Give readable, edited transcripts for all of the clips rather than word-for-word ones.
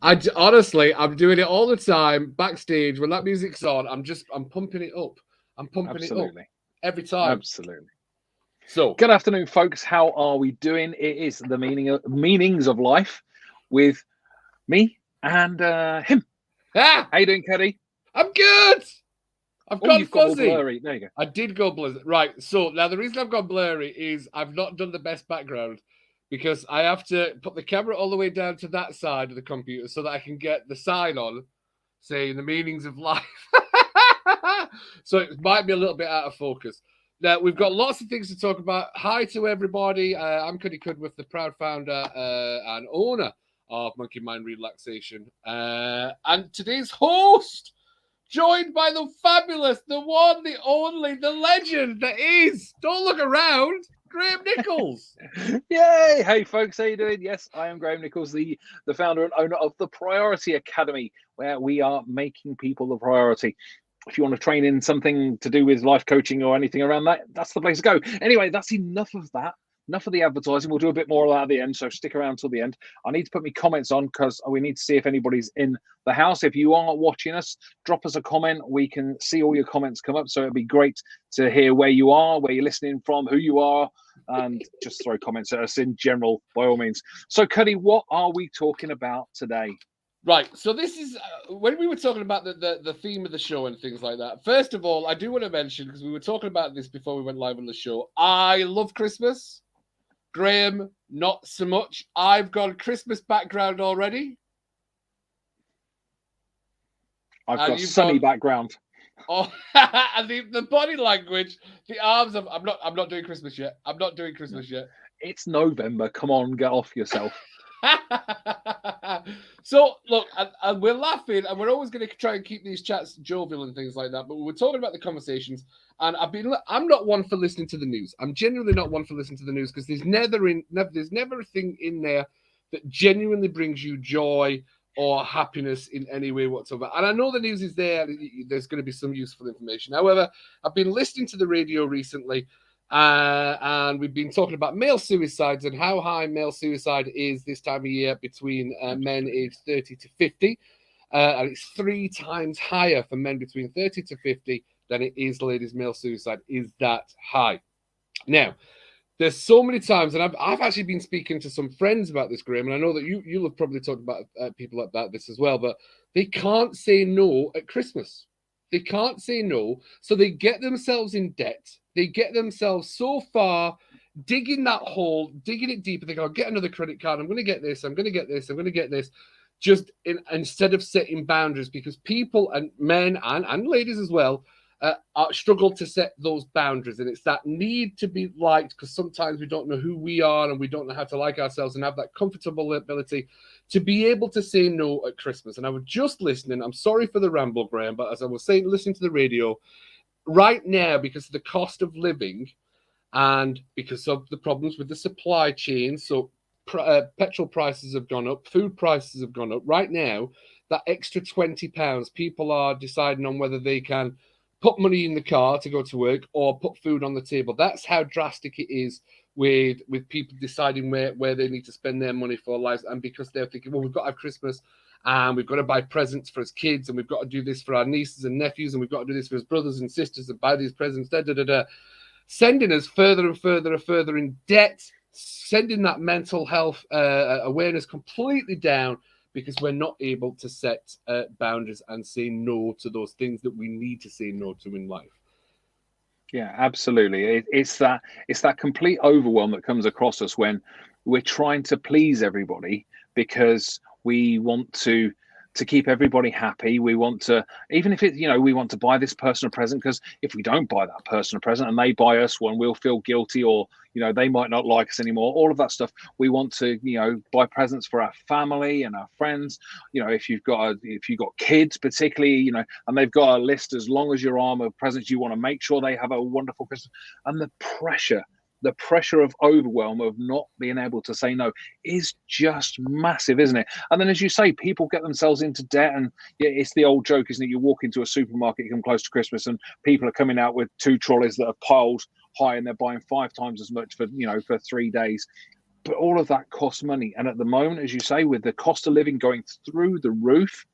Honestly, I'm doing it all the time backstage when that music's on. I'm pumping it up. I'm pumping it up Absolutely. every time. Absolutely. So, Good afternoon, folks. How are we doing? It is the meanings of life with me and him. ah, How you doing, Cuddy? I'm good. I've Oh, gone you've gone all fuzzy. blurry. There you go. I did go blurry. Right. So now the reason I've gone blurry is I've not done the best background because I have to put the camera all the way down to that side of the computer so that I can get the sign on saying the meanings of life. So it might be a little bit out of focus. Now we've got lots of things to talk about. Hi to everybody. I'm Cuddy Cudworth, the proud founder and owner of Monkey Mind Relaxation, and today's host joined by the fabulous, the one, the only, the legend that is, don't look around, Graham Nichols. Yay! Hey, folks. How you doing? Yes, I am Graham Nichols, the founder and owner of the Priority Academy, where we are making people the priority. If you want to train in something to do with life coaching or anything around that, that's the place to go. Anyway, that's enough of that. Enough of the advertising. We'll do a bit more of that at the end, so stick around till the end. I need to put my comments on because we need to see if anybody's in the house. If you are watching us, drop us a comment. We can see all your comments come up, so it'd be great to hear where you are, where you're listening from, who you are, and just throw comments at us in general, by all means. So, Cuddy, what are we talking about today? Right, so this is when we were talking about the theme of the show and things like that. First of all, I do want to mention because we were talking about this before we went live on the show. I love Christmas. Graham, not so much. I've got a Christmas background already. I've And got you've sunny got background. oh, and the body language, the arms of I'm not doing Christmas yet. I'm not doing Christmas yet. It's November. Come on, get off yourself. So look, and we're laughing, and we're always going to try and keep these chats jovial and things like that. But we were talking about the conversations, and I'm not one for listening to the news. I'm genuinely not one for listening to the news because there's never a thing in there that genuinely brings you joy or happiness in any way whatsoever. And I know the news is there. There's going to be some useful information. However, I've been listening to the radio recently, and we've been talking about male suicides and how high male suicide is this time of year between men aged 30 to 50. And it's 3 times higher for men between 30 to 50 than it is ladies' male suicide is that high. Now, there's so many times, and I've actually been speaking to some friends about this, Graham, and I know that you'll have probably talked about people about this as well, but they can't say no at Christmas. They can't say no, so they get themselves in debt. They get themselves so far digging that hole, digging it deeper. They go, I'll get another credit card. I'm going to get this. I'm going to get this. I'm going to get this. Instead of setting boundaries, because people and men and ladies as well struggle to set those boundaries, and it's that need to be liked because sometimes we don't know who we are and we don't know how to like ourselves and have that comfortable ability to be able to say no at Christmas. And I was just listening. I'm sorry for the ramble, Graham, but as I was saying, listening to the radio right now, because of the cost of living and because of the problems with the supply chain, so petrol prices have gone up, food prices have gone up. Right now, that extra £20, people are deciding on whether they can put money in the car to go to work or put food on the table. That's how drastic it is with people deciding where they need to spend their money for lives. And because they're thinking, well, we've got to have Christmas and we've got to buy presents for his kids and we've got to do this for our nieces and nephews and we've got to do this for his brothers and sisters and buy these presents, sending us further and further and further in debt, sending that mental health awareness completely down because we're not able to set boundaries and say no to those things that we need to say no to in life. Yeah, absolutely. It's that complete overwhelm that comes across us when we're trying to please everybody because we want to keep everybody happy. We want to, even if it, we want to buy this person a present, because if we don't buy that person a present and they buy us one, we'll feel guilty, or they might not like us anymore. All of that stuff. We want to, buy presents for our family and our friends. If you've got kids, particularly, and they've got a list as long as your arm of presents, you want to make sure they have a wonderful Christmas. And the pressure of overwhelm of not being able to say no is just massive, isn't it? And then, as you say, people get themselves into debt, and yeah, it's the old joke, isn't it? You walk into a supermarket, you come close to Christmas, and people are coming out with 2 trolleys that are piled high, and they're buying 5 times as much for 3 days. but all of that costs money. And at the moment, as you say, with the cost of living going through the roof,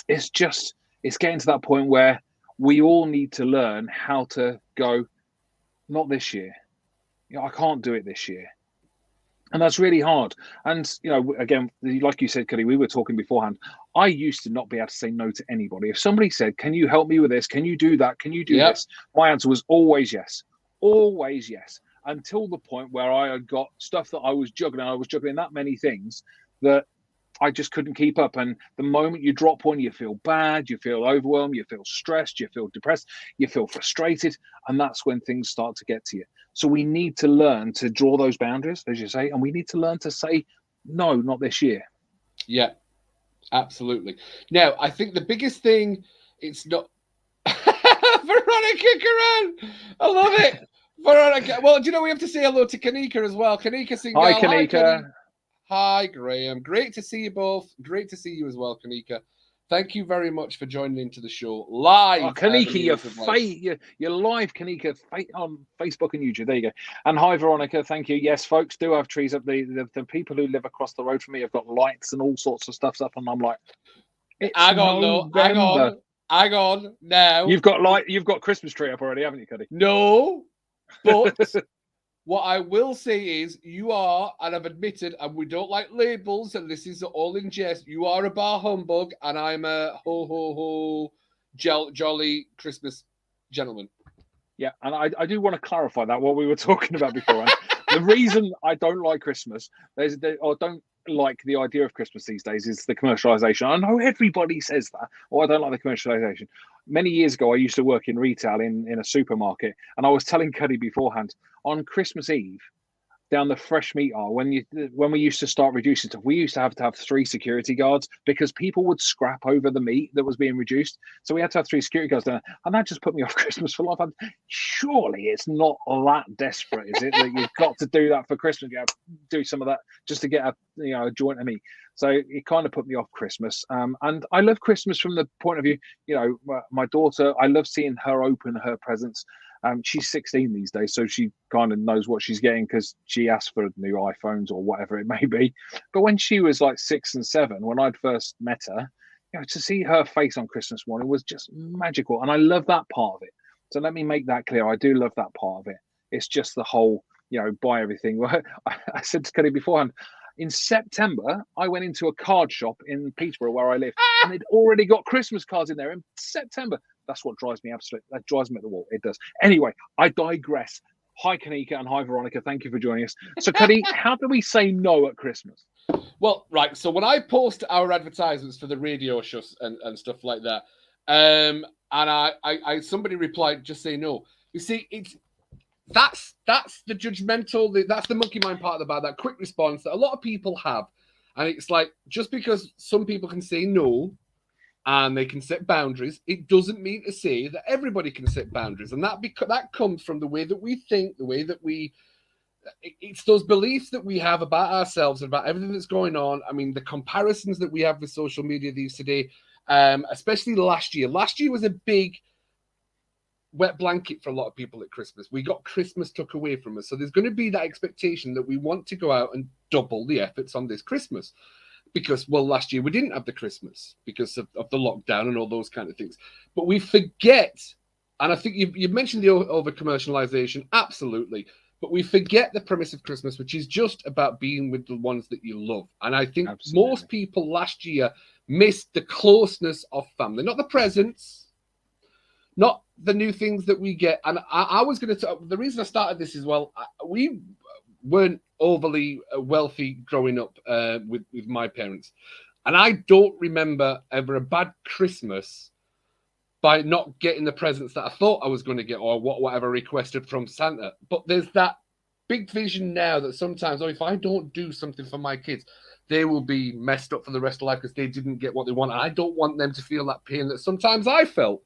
it's getting to that point where we all need to learn how to go, not this year. I can't do it this year. And that's really hard. And, again, like you said, Cuddy, we were talking beforehand. I used to not be able to say no to anybody. If somebody said, can you help me with this? Can you do that? Can you do this? My answer was always yes. Always yes. Until the point where I had got stuff that I was juggling. I was juggling that many things that I just couldn't keep up. And the moment you drop one, you feel bad, you feel overwhelmed, you feel stressed, you feel depressed, you feel frustrated. And that's when things start to get to you. So we need to learn to draw those boundaries, as you say, and we need to learn to say, no, not this year. Yeah, absolutely. Now, I think the biggest thing, it's not... Veronica Karan! I love it! Veronica. Well, do you know, we have to say hello to Kanika as well. Kanika Singhal. Hi, Kanika. Hi, Graham. Great to see you both. Great to see you as well, Kanika. Thank you very much for joining into the show live. Oh, Kanika, you're live, Kanika, on Facebook and YouTube. There you go. And hi, Veronica. Thank you. Yes, folks do have trees up. The people who live across the road from me have got lights and all sorts of stuff up, and I'm like, hang on. Now you've got Christmas tree up already, haven't you, Cuddy? No, but what I will say is you are, and I've admitted, and we don't like labels, and this is all in jest, you are a bar humbug, and I'm a jolly Christmas gentleman. Yeah, and I do want to clarify that, what we were talking about before. The reason I don't like Christmas, or don't like the idea of Christmas these days, is the commercialization. I know everybody says that, or I don't like the commercialization. Many years ago, I used to work in retail in a supermarket, and I was telling Cuddy beforehand, on Christmas Eve, down the fresh meat aisle, when we used to start reducing stuff, we used to have 3 security guards because people would scrap over the meat that was being reduced. So we had to have 3 security guards there, and that just put me off Christmas for life. Surely it's not that desperate, is it, that you've got to do that for Christmas? You have to do some of that just to get a joint of meat. So it kind of put me off Christmas. And I love Christmas from the point of view, my daughter, I love seeing her open her presents. She's 16 these days, so she kind of knows what she's getting because she asked for new iPhones or whatever it may be. But when she was like 6 and 7, when I'd first met her, to see her face on Christmas morning was just magical. And I love that part of it. So let me make that clear. I do love that part of it. It's just the whole, buy everything. I said to Cuddy beforehand, in September, I went into a card shop in Peterborough where I live, and they'd already got Christmas cards in there in September. That's what drives me absolutely. That drives me at the wall. It does. Anyway, I digress. Hi, Kanika, and hi, Veronica. Thank you for joining us. So, Cuddy, how do we say no at Christmas? Well, right. So when I post our advertisements for the radio shows and stuff like that, and I somebody replied, just say no. You see, that's the judgmental, that's the monkey mind part about that quick response that a lot of people have. And it's like, just because some people can say no and they can set boundaries, it doesn't mean to say that everybody can set boundaries. And that comes from the way that we think, the way that it's those beliefs that we have about ourselves and about everything that's going on. I mean, the comparisons that we have with social media these today, especially last year. Last year was a big wet blanket for a lot of people at Christmas. We got Christmas took away from us. So there's going to be that expectation that we want to go out and double the efforts on this Christmas. Because, well, last year we didn't have the Christmas because of the lockdown and all those kind of things. But we forget, and I think you've mentioned the over-commercialization, absolutely. But we forget the premise of Christmas, which is just about being with the ones that you love. And I think most people last year missed the closeness of family, not the presents, not the new things that we get. And I was going to, the reason I started this as well, we weren't overly wealthy growing up with my parents. And I don't remember ever a bad Christmas by not getting the presents that I thought I was going to get or whatever requested from Santa. But there's that big vision now that sometimes, if I don't do something for my kids, they will be messed up for the rest of life because they didn't get what they want. And I don't want them to feel that pain that sometimes I felt.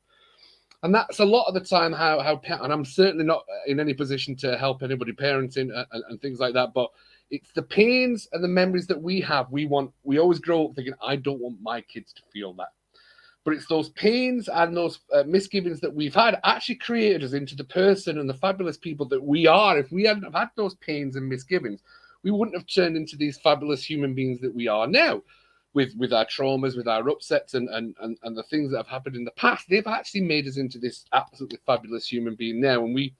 And that's a lot of the time how and I'm certainly not in any position to help anybody parenting and things like that, but it's the pains and the memories that we have. We always grow up thinking, I don't want my kids to feel that. But it's those pains and those misgivings that we've had actually created us into the person and the fabulous people that we are. If we hadn't have had those pains and misgivings, we wouldn't have turned into these fabulous human beings that we are now. With our traumas, with our upsets, and the things that have happened in the past, they've actually made us into this absolutely fabulous human being now. And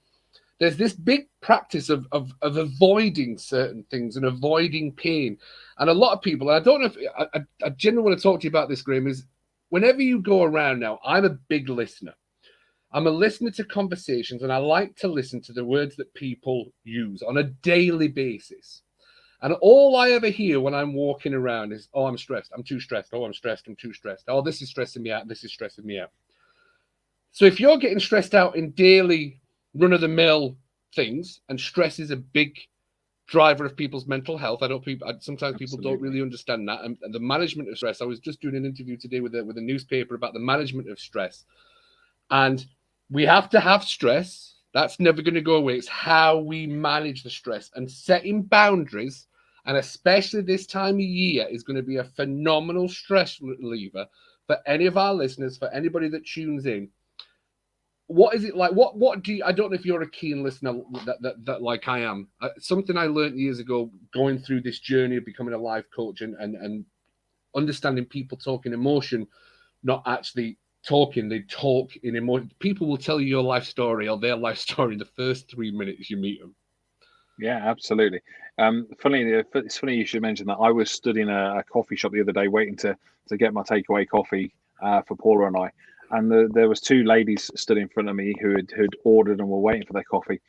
there's this big practice of avoiding certain things and avoiding pain. And a lot of people, and I don't know if I genuinely want to talk to you about this, Graham, is whenever you go around now, I'm a big listener. I'm a listener to conversations, and I like to listen to the words that people use on a daily basis. And all I ever hear when I'm walking around is, oh, I'm stressed. I'm too stressed. Oh, I'm stressed. I'm too stressed. Oh, this is stressing me out. This is stressing me out. So if you're getting stressed out in daily run-of-the-mill things, and stress is a big driver of people's mental health, sometimes people don't really understand that. And the management of stress, I was just doing an interview today with a newspaper about the management of stress. And we have to have stress. That's never going to go away. It's how we manage the stress, and setting boundaries. And especially this time of year is going to be a phenomenal stress reliever for any of our listeners, for anybody that tunes in. What is it like? What do you, I don't know if you're a keen listener that like I am. Something I learned years ago going through this journey of becoming a life coach and understanding people talking emotion, not actually talking. They talk in emotion. People will tell you your life story or their life story the first 3 minutes you meet them. Yeah, absolutely. It's funny you should mention that. I was stood in a coffee shop the other day waiting to get my takeaway coffee for Paula and I. And there was two ladies stood in front of me who had ordered and were waiting for their coffee.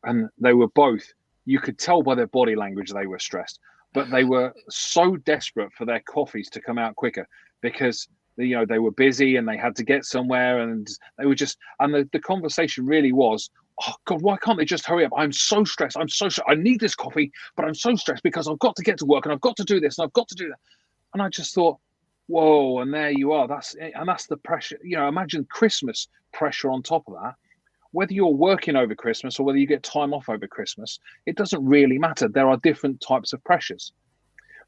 And they were both, you could tell by their body language they were stressed, but they were so desperate for their coffees to come out quicker because they were busy and they had to get somewhere, and they were just, and the conversation really was, oh God, why can't they just hurry up? I'm so stressed. I need this coffee, but I'm so stressed because I've got to get to work and I've got to do this and I've got to do that. And I just thought, whoa, and there you are. That's the pressure. Imagine Christmas pressure on top of that. Whether you're working over Christmas or whether you get time off over Christmas, it doesn't really matter. There are different types of pressures.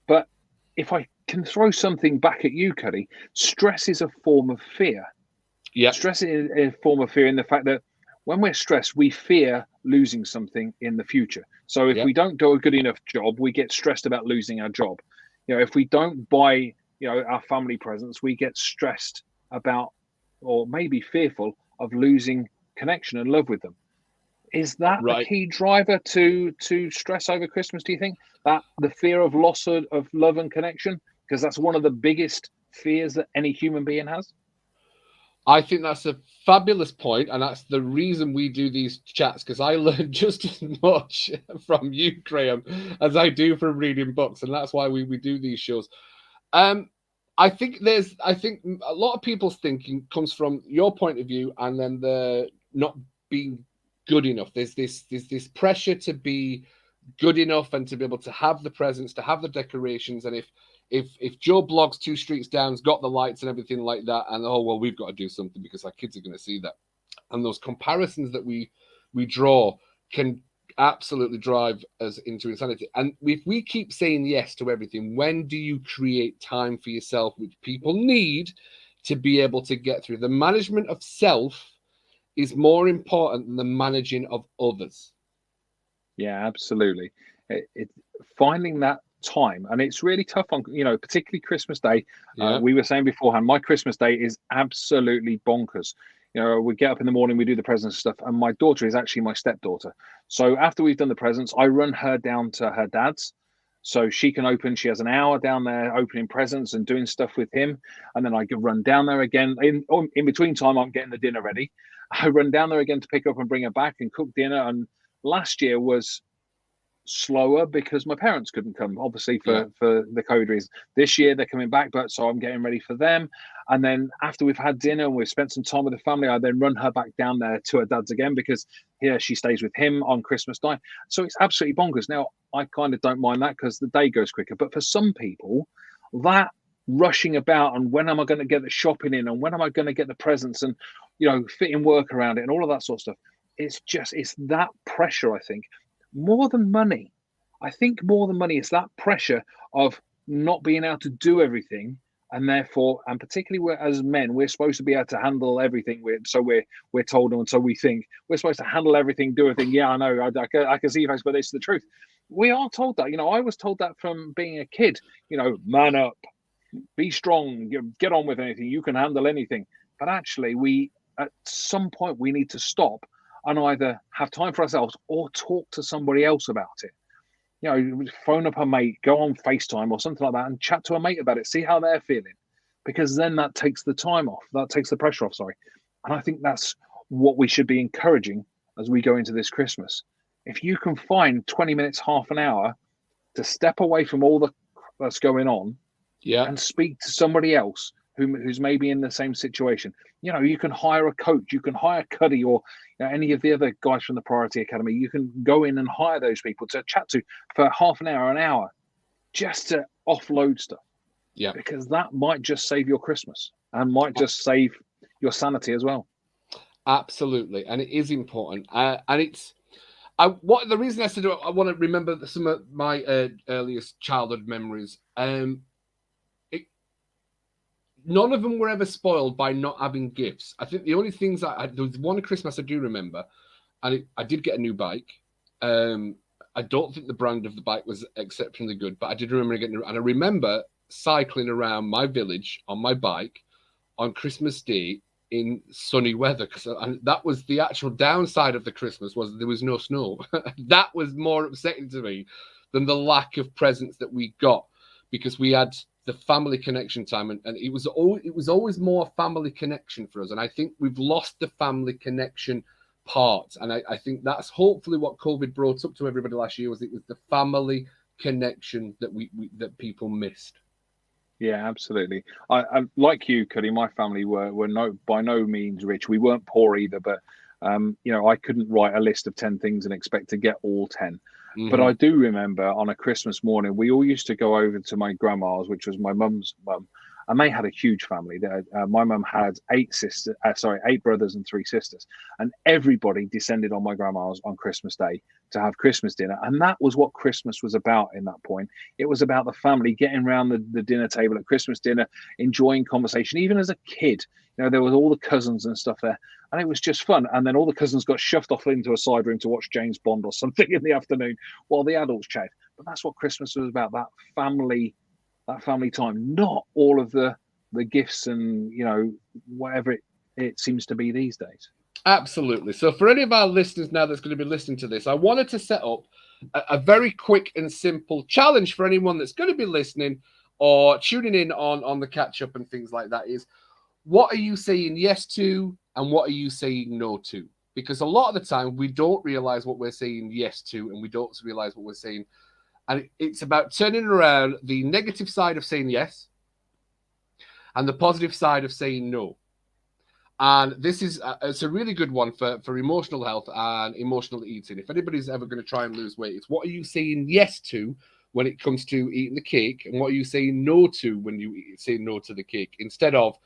But if I can throw something back at you, Cuddy, stress is a form of fear. Yeah. Stress is a form of fear in the fact that when we're stressed, we fear losing something in the future. So if we don't do a good enough job, we get stressed about losing our job. If we don't buy our family presents, we get stressed about, or maybe fearful of losing connection and love with them. Is that a key driver to stress over Christmas, do you think? That the fear of loss of love and connection? Because that's one of the biggest fears that any human being has. I think that's a fabulous point, and that's the reason we do these chats, because I learn just as much from you, Graham, as I do from reading books, and that's why we do these shows. I think a lot of people's thinking comes from your point of view, and then the not being good enough. There's this pressure to be good enough and to be able to have the presents, to have the decorations, and if Joe Bloggs 2 streets down's got the lights and everything like that, and oh well, we've got to do something because our kids are going to see that, and those comparisons that we draw can absolutely drive us into insanity. And if we keep saying yes to everything, when do you create time for yourself, which people need to be able to get through? The management of self is more important than the managing of others. Yeah, absolutely. It finding that time, and it's really tough on particularly Christmas Day. We were saying beforehand, my Christmas Day is absolutely bonkers. We get up in the morning, we do the presents and stuff, and my daughter is actually my stepdaughter. So after we've done the presents, I run her down to her dad's so she can open. She has an hour down there opening presents and doing stuff with him, and then I can run down there again. In between time, I'm getting the dinner ready. I run down there again to pick up and bring her back and cook dinner. And last year was slower because my parents couldn't come, obviously for the COVID reasons. This year they're coming back, but so I'm getting ready for them. And then after we've had dinner and we've spent some time with the family, I then run her back down there to her dad's again because here she stays with him on Christmas night. So it's absolutely bonkers. Now I kind of don't mind that because the day goes quicker, but for some people, that rushing about and when am I going to get the shopping in and when am I going to get the presents and fitting work around it and all of that sort of stuff, it's that pressure. I think more than money, it's that pressure of not being able to do everything, and therefore, and particularly as men, we're supposed to be able to handle everything. We're told, and so we think we're supposed to handle everything, do everything. Yeah, I know. I can see your face, but it's the truth. We are told that. I was told that from being a kid. Man up, be strong, get on with anything. You can handle anything. But actually, at some point we need to stop and either have time for ourselves or talk to somebody else about it. Phone up a mate, go on FaceTime or something like that, and chat to a mate about it. See how they're feeling, because then that takes the time off. That takes the pressure off. Sorry, and I think that's what we should be encouraging as we go into this Christmas. If you can find 20 minutes, half an hour to step away from all that's going on, and speak to somebody else who's maybe in the same situation. You can hire a coach, you can hire Cuddy or any of the other guys from the Priority Academy. You can go in and hire those people to chat to for half an hour, just to offload stuff. Yeah. Because that might just save your Christmas and might just save your sanity as well. Absolutely. And it is important. And it's the reason I said I want to remember some of my earliest childhood memories. None of them were ever spoiled by not having gifts. I think the only things there was one Christmas I do remember, and I did get a new bike. I don't think the brand of the bike was exceptionally good, but I did remember getting it. And I remember cycling around my village on my bike on Christmas Day in sunny weather, and that was the actual downside of the Christmas, was there was no snow. That was more upsetting to me than the lack of presents that we got, because we had the family connection time, and it was always more family connection for us. And I think we've lost the family connection part, and I think that's hopefully what COVID brought up to everybody last year, was it was the family connection that that people missed. Yeah, absolutely. I like you, Cuddy. My family were by no means rich. We weren't poor either, but I couldn't write a list of 10 things and expect to get all 10. Mm-hmm. But I do remember on a Christmas morning, we all used to go over to my grandma's, which was my mum's mum, and they had a huge family. My mum had 8 brothers and 3 sisters, and everybody descended on my grandma's on Christmas Day to have Christmas dinner. And that was what Christmas was about in that point. It was about the family getting around the dinner table at Christmas dinner, enjoying conversation. Even as a kid, there was all the cousins and stuff there, and it was just fun. And then all the cousins got shoved off into a side room to watch James Bond or something in the afternoon while the adults chatted. But that's what Christmas was about, that family time, not all of the gifts and whatever it seems to be these days. Absolutely. So for any of our listeners now that's going to be listening to this, I wanted to set up a very quick and simple challenge for anyone that's going to be listening or tuning in on the catch up and things like that. Is, what are you saying yes to and what are you saying no to? Because a lot of the time we don't realize what we're saying yes to, and we don't realize what we're saying. And it's about turning around the negative side of saying yes and the positive side of saying no. And this is it's a really good one for emotional health and emotional eating. If anybody's ever going to try and lose weight, it's what are you saying yes to when it comes to eating the cake, and what are you saying no to when you say no to the cake, instead of,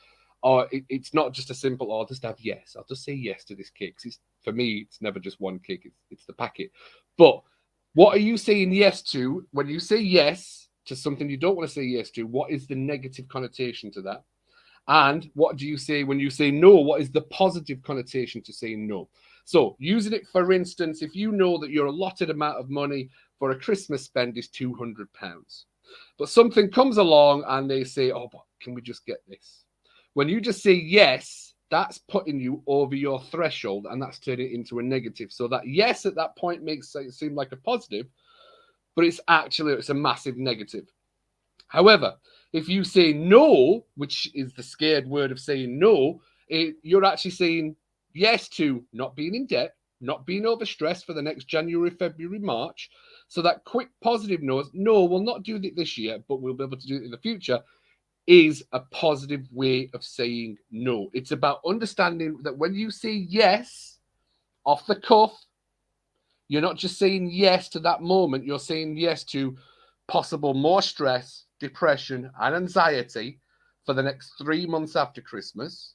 it's not just a simple, I'll just have yes. I'll just say yes to this cake. For me, it's never just one cake. It's the packet. But what are you saying yes to when you say yes to something you don't want to say yes to? What is the negative connotation to that? And what do you say when you say no? What is the positive connotation to saying no? So using it, for instance, if you know that your allotted amount of money for a Christmas spend is £200, but something comes along and they say, oh, but can we just get this? When you just say yes, that's putting you over your threshold, and that's turning it into a negative. So that yes at that point makes it seem like a positive, but it's a massive negative. However, if you say no, which is the scared word of saying no, you're actually saying yes to not being in debt, not being overstressed for the next January, February, March. So that quick positive no, we'll not do it this year, but we'll be able to do it in the future, is a positive way of saying no. It's about understanding that when you say yes off the cuff, you're not just saying yes to that moment, you're saying yes to possible more stress, depression, and anxiety for the next 3 months after Christmas.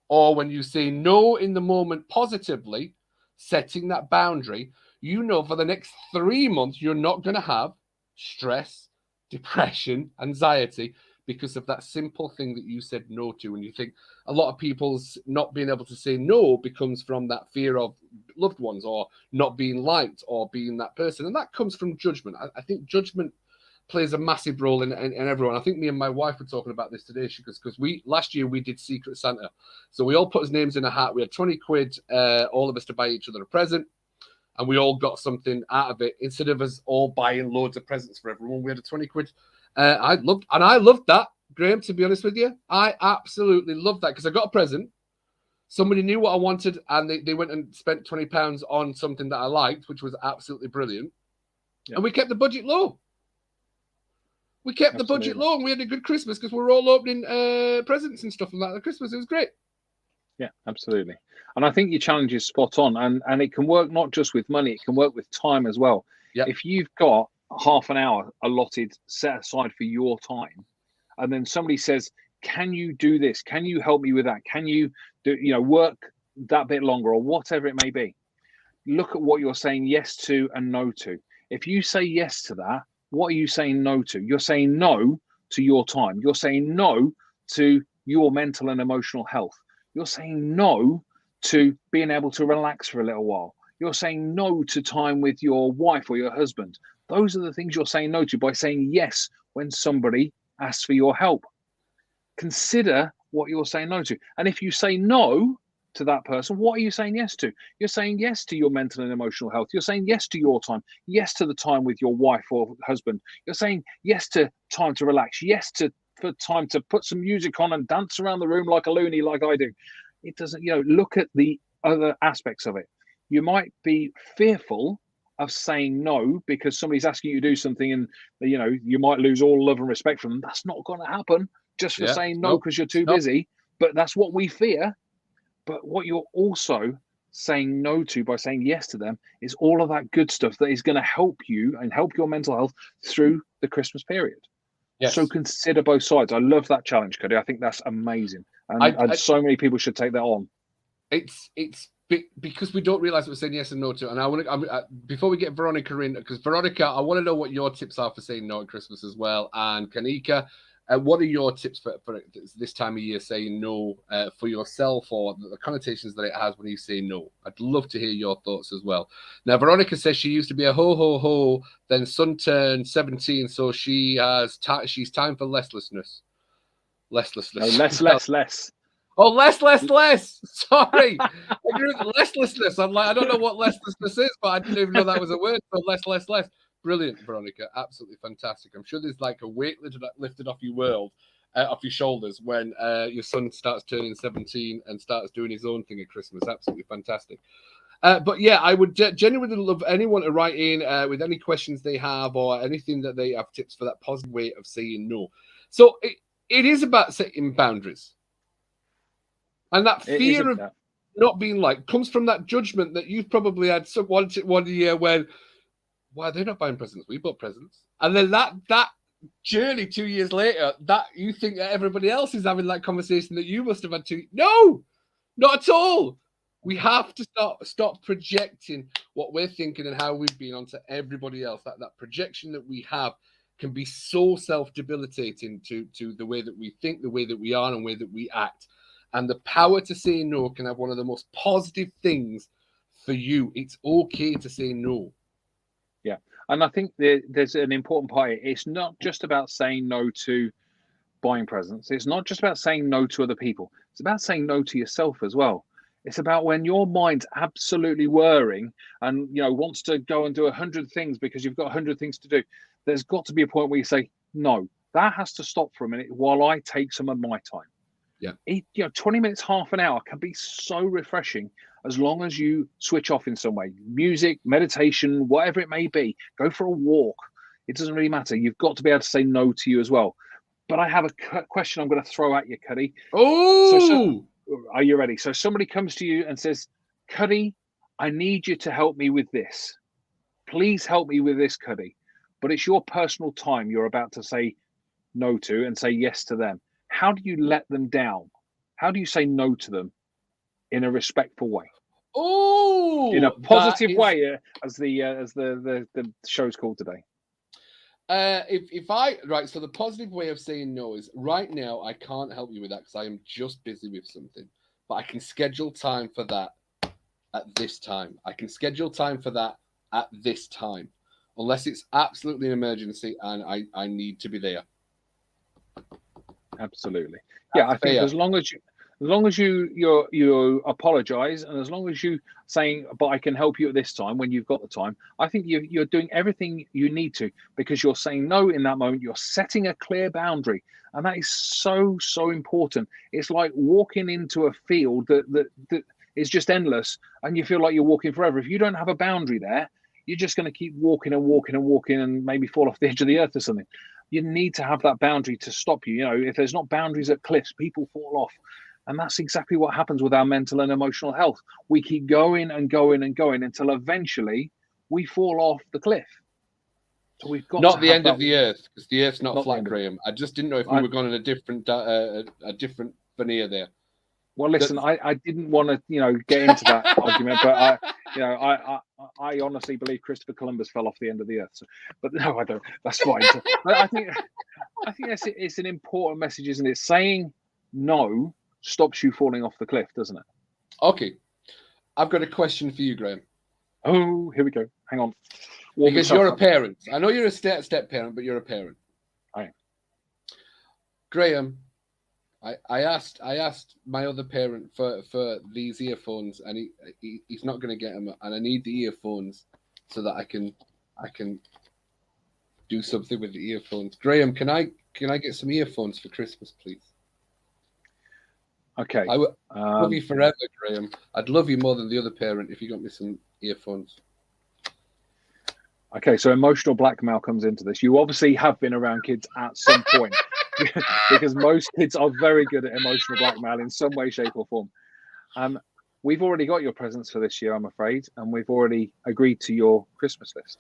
Or when you say no in the moment positively, setting that boundary, for the next 3 months, you're not going to have stress, depression, anxiety, because of that simple thing that you said no to. And you think a lot of people's not being able to say no becomes from that fear of loved ones or not being liked or being that person. And that comes from judgment. I think judgment plays a massive role in everyone. I think me and my wife were talking about this today because last year we did Secret Santa. So we all put his names in a hat. We had 20 quid, all of us to buy each other a present. And we all got something out of it. Instead of us all buying loads of presents for everyone, we had a 20 quid. I loved that, Graham, to be honest with you. I absolutely loved that because I got a present. Somebody knew what I wanted and they went and spent £20 on something that I liked, which was absolutely brilliant. Yeah. And we kept the budget low. We kept the budget low and we had a good Christmas because we were all opening presents and stuff like that at Christmas. It was great. Yeah, absolutely. And I think your challenge is spot on. And it can work not just with money, it can work with time as well. Yep. If you've got half an hour allotted, set aside for your time, and then somebody says, can you do this? Can you help me with that? Can you do, work that bit longer or whatever it may be? Look at what you're saying yes to and no to. If you say yes to that, what are you saying no to? You're saying no to your time. You're saying no to your mental and emotional health. You're saying no to being able to relax for a little while. You're saying no to time with your wife or your husband. Those are the things you're saying no to by saying yes when somebody asks for your help. Consider what you're saying no to. And if you say no to that person, what are you saying yes to? You're saying yes to your mental and emotional health. You're saying yes to your time, yes to the time with your wife or husband. You're saying yes to time to relax, yes to for time to put some music on and dance around the room like a loony, like I do. It doesn't, look at the other aspects of it. You might be fearful of saying no because somebody's asking you to do something and, you might lose all love and respect from them. That's not going to happen just for saying no because you're too busy. But that's what we fear. But what you're also saying no to by saying yes to them is all of that good stuff that is going to help you and help your mental health through the Christmas period. Yes. So consider both sides. I love that challenge, Cuddy. I think that's amazing. And so many people should take that on. It's because we don't realize we're saying yes and no to. And I want to, before we get Veronica in, because Veronica, I want to know what your tips are for saying no at Christmas as well. And Kanika, what are your tips for this time of year saying no for yourself or the connotations that it has when you say no? I'd love to hear your thoughts as well. Now, Veronica says she used to be a ho, ho, ho, then son turned 17, so she's time for restlessness. Less. Oh, less. Sorry. I agree with restlessness. I'm like, I don't know what restlessness is, but I didn't even know that was a word. So less. Brilliant, Veronica. Absolutely fantastic. I'm sure there's like a weight lifted off your shoulders when your son starts turning 17 and starts doing his own thing at Christmas. Absolutely fantastic. But yeah, I would genuinely love anyone to write in with any questions they have or anything that they have tips for that positive way of saying no. So it is about setting boundaries. And that fear of not being liked comes from that judgment that you've probably had one year when, why they're not buying presents? We bought presents. And then that journey 2 years later, that you think that everybody else is having that conversation that you must have had to. No, not at all. We have to stop projecting what we're thinking and how we've been onto everybody else. That projection that we have can be so self-debilitating to the way that we think, the way that we are, and the way that we act. And the power to say no can have one of the most positive things for you. It's okay to say no. Yeah. And I think there's an important part here. It's not just about saying no to buying presents. It's not just about saying no to other people. It's about saying no to yourself as well. It's about when your mind's absolutely whirring and, wants to go and do 100 things because you've got 100 things to do. There's got to be a point where you say, no, that has to stop for a minute while I take some of my time. Yeah. 20 minutes, half an hour can be so refreshing as long as you switch off in some way. Music, meditation, whatever it may be. Go for a walk. It doesn't really matter. You've got to be able to say no to you as well. But I have a question I'm going to throw at you, Cuddy. Oh! Are you ready? So somebody comes to you and says, Cuddy, I need you to help me with this. Please help me with this, Cuddy. But it's your personal time you're about to say no to and say yes to them. How do you let them down? How do you say no to them in a respectful way? Oh, in a positive way, as the show's called today. If I right, so the positive way of saying no is right now I can't help you with that because I am just busy with something, but I can schedule time for that at this time. I can schedule time for that at this time, unless it's absolutely an emergency and I need to be there. Absolutely. Yeah, I think fair. as long as you apologize, and as long as you saying, but I can help you at this time when you've got the time, I think you're doing everything you need to, because you're saying no in that moment. You're setting a clear boundary, and that is so important. It's like walking into a field that is just endless, and you feel like you're walking forever. If you don't have a boundary there, you're just going to keep walking and walking and walking, and maybe fall off the edge of the earth or something. You need to have that boundary to stop you. You know, if there's not boundaries at cliffs, people fall off. And that's exactly what happens with our mental and emotional health. We keep going and going and going until eventually we fall off the cliff. So we've got not to the have end that, of the earth, because the earth's not not the flat, end of it. Graham. I just didn't know if we were going in a different veneer there. Well, listen, I didn't want to, get into that argument, but I honestly believe Christopher Columbus fell off the end of the earth. So, but no, I don't. That's fine. But I think it's an important message, isn't it? Saying no stops you falling off the cliff, doesn't it? Okay, I've got a question for you, Graham. Oh, here we go. Hang on. Because you're a parent. I know you're a step parent, but you're a parent. I am. Graham, I asked my other parent for these earphones, and he's not going to get them, and I need the earphones so that I can do something with the earphones. Graham, can I get some earphones for Christmas, please? Okay. I would love you forever, Graham. I'd love you more than the other parent if you got me some earphones. Okay, so emotional blackmail comes into this. You obviously have been around kids at some point, because most kids are very good at emotional blackmail in some way, shape, or form. We've already got your presents for this year, I'm afraid, and we've already agreed to your Christmas list.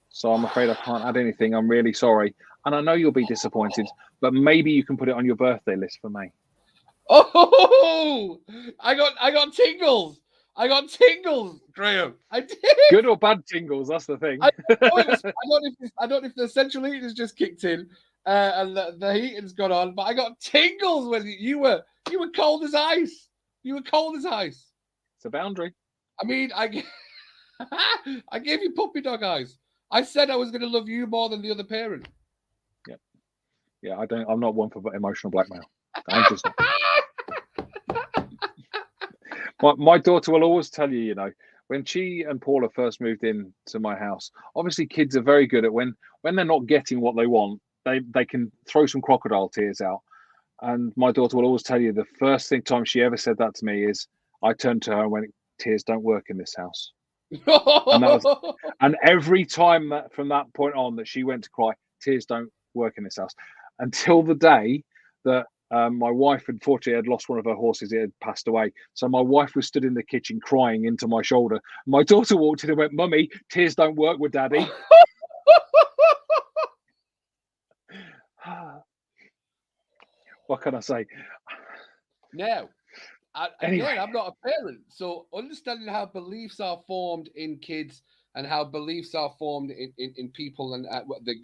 So I'm afraid I can't add anything. I'm really sorry. And I know you'll be disappointed, but maybe you can put it on your birthday list for May. Oh, I got tingles. I got tingles, Graham. I did. Good or bad tingles, that's the thing. I don't know if the central heating has just kicked in and the heating's gone on, but I got tingles when you were cold as ice. You were cold as ice. It's a boundary. I mean, I gave you puppy dog eyes. I said I was going to love you more than the other parent. Yeah, I'm not one for emotional blackmail. I'm just not. My daughter will always tell you, when she and Paula first moved into my house, obviously kids are very good at when they're not getting what they want, they can throw some crocodile tears out. And my daughter will always tell you the first time she ever said that to me is, I turned to her and went, tears don't work in this house. And every time from that point on that she went to cry, tears don't work in this house. Until the day that my wife, unfortunately, had lost one of her horses. It had passed away. So my wife was stood in the kitchen crying into my shoulder. My daughter walked in and went, Mummy, tears don't work with Daddy. What can I say? Now, again, I'm not a parent. So understanding how beliefs are formed in kids and how beliefs are formed in people and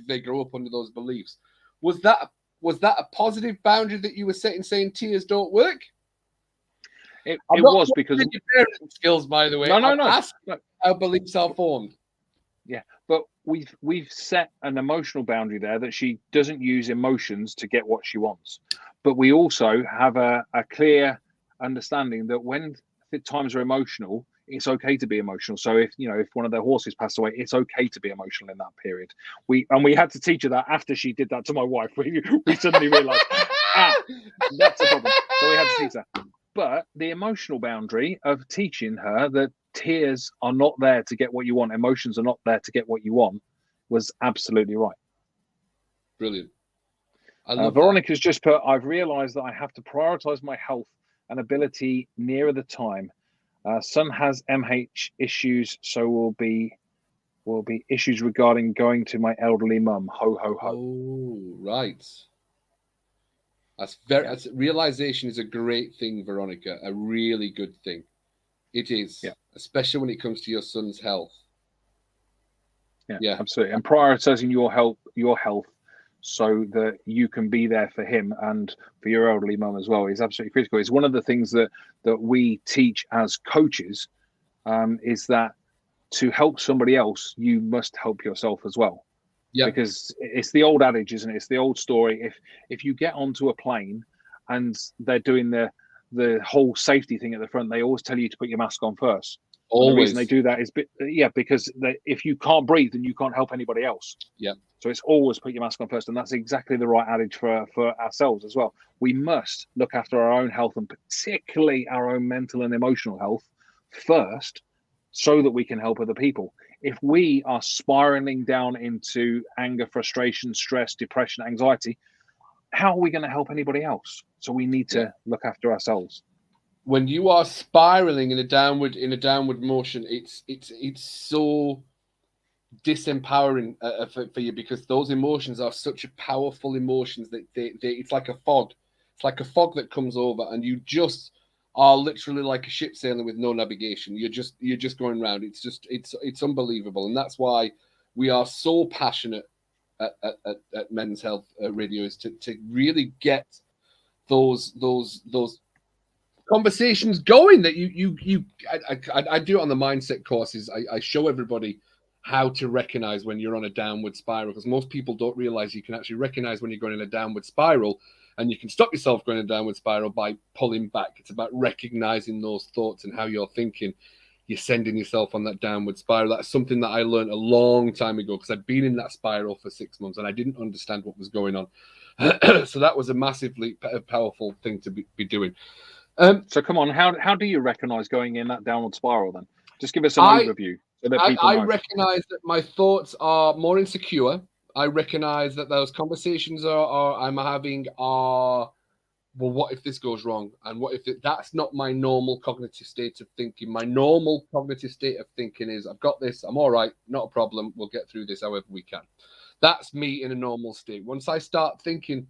they grow up under those beliefs. Was that a positive boundary that you were setting, saying tears don't work? It was because your parenting skills, by the way. No. How beliefs are formed. Yeah, but we've set an emotional boundary there that she doesn't use emotions to get what she wants. But we also have a clear understanding that when times are emotional, it's okay to be emotional. So if one of their horses passed away, it's okay to be emotional in that period. We had to teach her that after she did that to my wife. We suddenly realized that's a problem. So we had to teach her. But the emotional boundary of teaching her that tears are not there to get what you want, emotions are not there to get what you want, was absolutely right. Brilliant. Veronica's just put, I've realized that I have to prioritize my health and ability nearer the time. Son has MH issues, so will be issues regarding going to my elderly mum. Ho ho ho. Oh, right. Realization is a great thing, Veronica. A really good thing. It is, especially when it comes to your son's health. Yeah. Absolutely. And prioritizing your health so that you can be there for him and for your elderly mum as well is absolutely critical. It's one of the things that we teach as coaches, is that to help somebody else, you must help yourself as well. Yeah. Because it's the old adage, isn't it? It's the old story. If you get onto a plane and they're doing the whole safety thing at the front, they always tell you to put your mask on first. And the reason they do that is, because if you can't breathe, then you can't help anybody else. Yeah. So it's always put your mask on first, and that's exactly the right adage for ourselves as well. We must look after our own health, and particularly our own mental and emotional health first, so that we can help other people. If we are spiraling down into anger, frustration, stress, depression, anxiety, how are we going to help anybody else? So we need to look after ourselves. When you are spiraling in a downward motion, it's so disempowering for you, because those emotions are such powerful emotions that it's like a fog. It's like a fog that comes over, and you just are literally like a ship sailing with no navigation. You're just going around. It's unbelievable, and that's why we are so passionate at Men's Health Radio, is to really get those conversations going. That I do it on the mindset courses. I show everybody how to recognize when you're on a downward spiral, because most people don't realize you can actually recognize when you're going in a downward spiral, and you can stop yourself going in a downward spiral by pulling back. It's about recognizing those thoughts and how you're thinking. You're sending yourself on that downward spiral. That's something that I learned a long time ago, because I'd been in that spiral for 6 months and I didn't understand what was going on. So that was a massively powerful thing to be doing. So come on, how do you recognize going in that downward spiral then? Just give us an overview. So that people I know. recognize that my thoughts are more insecure. I recognize that those conversations I'm having are, well, what if this goes wrong? And what if that's not my normal cognitive state of thinking? My normal cognitive state of thinking is, I've got this, I'm all right, not a problem, we'll get through this however we can. That's me in a normal state. Once I start thinking,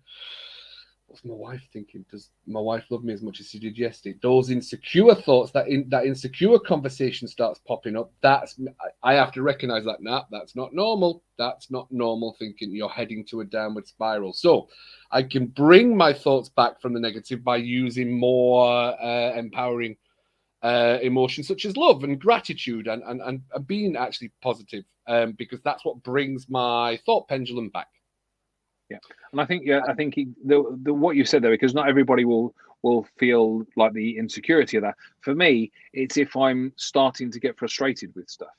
what's my wife thinking? Does my wife love me as much as she did yesterday? Those insecure thoughts, that insecure conversation starts popping up. I have to recognize that. Nah, that's not normal. That's not normal thinking. You're heading to a downward spiral. So I can bring my thoughts back from the negative by using more empowering emotions such as love and gratitude and being actually positive, because that's what brings my thought pendulum back. Yeah, and I think the what you said there, because not everybody will feel like the insecurity of that. For me, it's if I'm starting to get frustrated with stuff.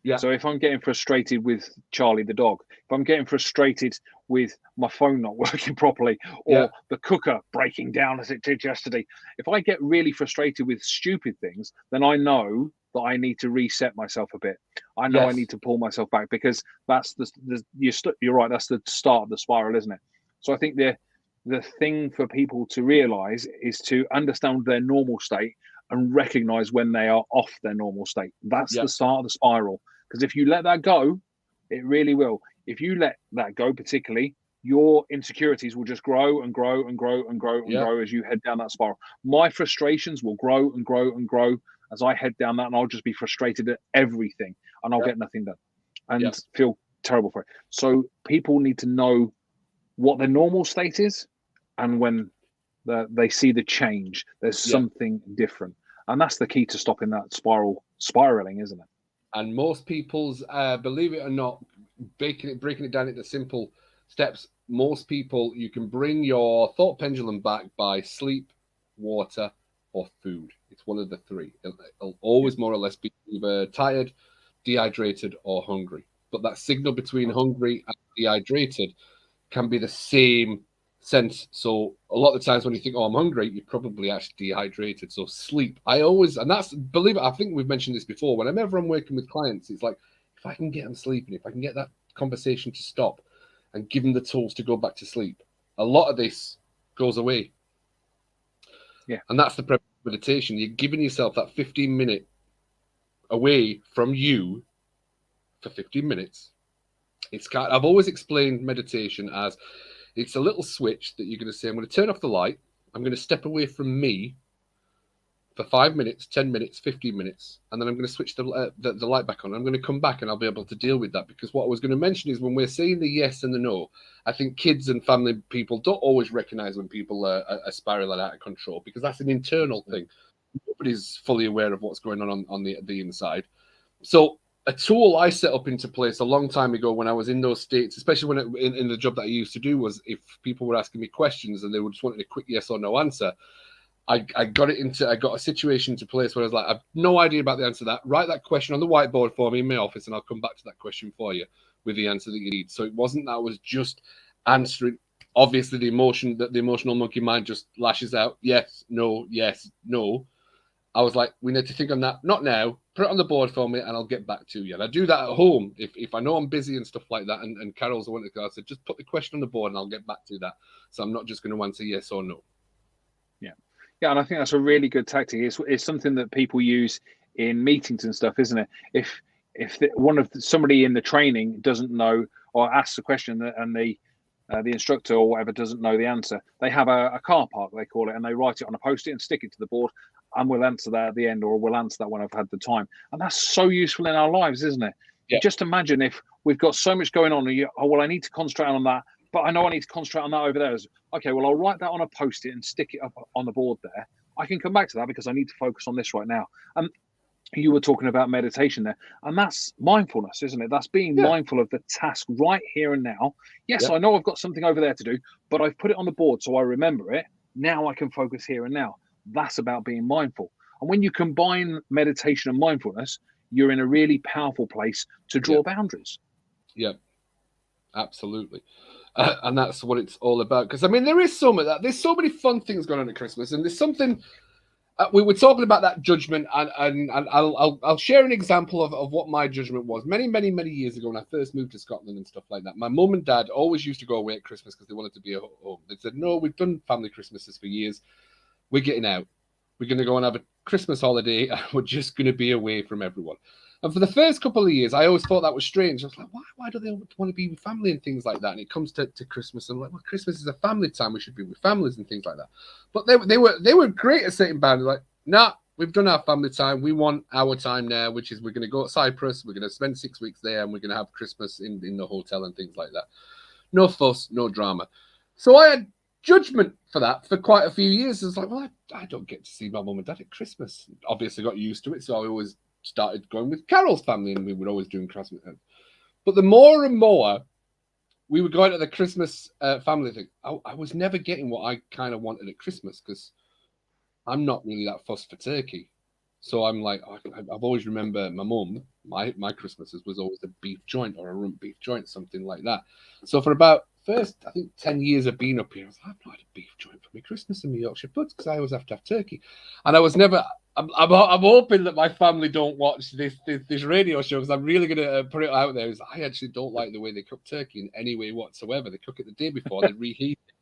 Yeah. So if I'm getting frustrated with Charlie the dog, if I'm getting frustrated with my phone not working properly, or the cooker breaking down as it did yesterday, if I get really frustrated with stupid things, then I know that I need to reset myself a bit. I know I need to pull myself back, because that's you're right. That's the start of the spiral, isn't it? So I think the thing for people to realize is to understand their normal state and recognize when they are off their normal state. That's the start of the spiral. Because if you let that go, it really will. If you let that go, particularly, your insecurities will just grow and grow and grow and grow and grow as you head down that spiral. My frustrations will grow and grow and grow as I head down that, and I'll just be frustrated at everything, and I'll get nothing done and feel terrible for it. So people need to know what their normal state is, and when they see the change, there's something different. And that's the key to stopping that spiraling, isn't it? And most people's, believe it or not, breaking it down into simple steps, most people, you can bring your thought pendulum back by sleep, water, or food. It's one of the three. It'll always more or less be either tired, dehydrated, or hungry. But that signal between hungry and dehydrated can be the same sense. So a lot of the times when you think, oh, I'm hungry, you're probably actually dehydrated. So sleep. And that's, believe it, I think we've mentioned this before. Whenever I'm working with clients, it's like, if I can get them sleeping, if I can get that conversation to stop and give them the tools to go back to sleep, a lot of this goes away. Yeah. And that's the meditation. You're giving yourself that 15-minute away from you for 15 minutes. I've always explained meditation as, it's a little switch that you're going to say, I'm going to turn off the light. I'm going to step away from me for 5 minutes, 10 minutes, 15 minutes, and then I'm going to switch the light back on. I'm going to come back and I'll be able to deal with that, because what I was going to mention is when we're saying the yes and the no, I think kids and family people don't always recognize when people are spiraling out of control, because that's an internal thing. Nobody's fully aware of what's going on the inside. So a tool I set up into place a long time ago when I was in those states, especially when in the job that I used to do, was if people were asking me questions and they were just wanting a quick yes or no answer, I got a situation into place where I was like, I've no idea about the answer to that. Write that question on the whiteboard for me in my office, and I'll come back to that question for you with the answer that you need. So it wasn't that I was just answering. Obviously, the emotional monkey mind just lashes out. Yes, no, yes, no. I was like, we need to think on that. Not now. Put it on the board for me, and I'll get back to you. And I do that at home if I know I'm busy and stuff like that. And Carol's the one that I said, just put the question on the board, and I'll get back to that. So I'm not just going to answer yes or no. Yeah, and I think that's a really good tactic. It's something that people use in meetings and stuff, isn't it? If somebody in the training doesn't know or asks a question and the instructor or whatever doesn't know the answer, they have a car park, they call it, and they write it on a post-it and stick it to the board, and we'll answer that at the end, or we'll answer that when I've had the time. And that's so useful in our lives, isn't it? Yeah. Just imagine if we've got so much going on, and I need to concentrate on that, but I know I need to concentrate on that over there. Okay, well, I'll write that on a post-it and stick it up on the board there. I can come back to that because I need to focus on this right now. And you were talking about meditation there, and that's mindfulness, isn't it? That's being mindful of the task right here and now. Yes, I know I've got something over there to do, but I've put it on the board so I remember it. Now I can focus here and now. That's about being mindful. And when you combine meditation and mindfulness, you're in a really powerful place to draw boundaries. Yeah, absolutely. And that's what it's all about. Because I mean, there is some of that. There's so many fun things going on at Christmas, and there's something. We were talking about that judgment, and I'll share an example of what my judgment was many years ago when I first moved to Scotland and stuff like that. My mum and dad always used to go away at Christmas because they wanted to be at home. They said, no, we've done family Christmases for years. We're getting out. We're going to go and have a Christmas holiday, and we're just going to be away from everyone. And for the first couple of years, I always thought that was strange. I was like, why do they want to be with family and things like that? And it comes to Christmas, and I'm like, well, Christmas is a family time. We should be with families and things like that. But they were great at setting boundaries. Like, nah, we've done our family time. We want our time now, which is we're going to go to Cyprus. We're going to spend 6 weeks there, and we're going to have Christmas in the hotel and things like that. No fuss, no drama. So I had judgment for that for quite a few years. I was like, well, I don't get to see my mum and dad at Christmas. Obviously, got used to it, so I always started going with Carol's family, and we were always doing Christmas. But the more and more we were going to the Christmas family thing, I was never getting what I kind of wanted at Christmas, because I'm not really that fussed for turkey. So I'm like, I've always remember my mum, my Christmases was always a beef joint or a rump beef joint, something like that. So for about first, I think 10 years of being up here, I was like, I've not had a beef joint for my Christmas and my Yorkshire puds, because I always have to have turkey. And I was never, I'm hoping that my family don't watch this radio show, because I'm really going to put it out there, is I actually don't like the way they cook turkey in any way whatsoever. They cook it the day before, they reheat it.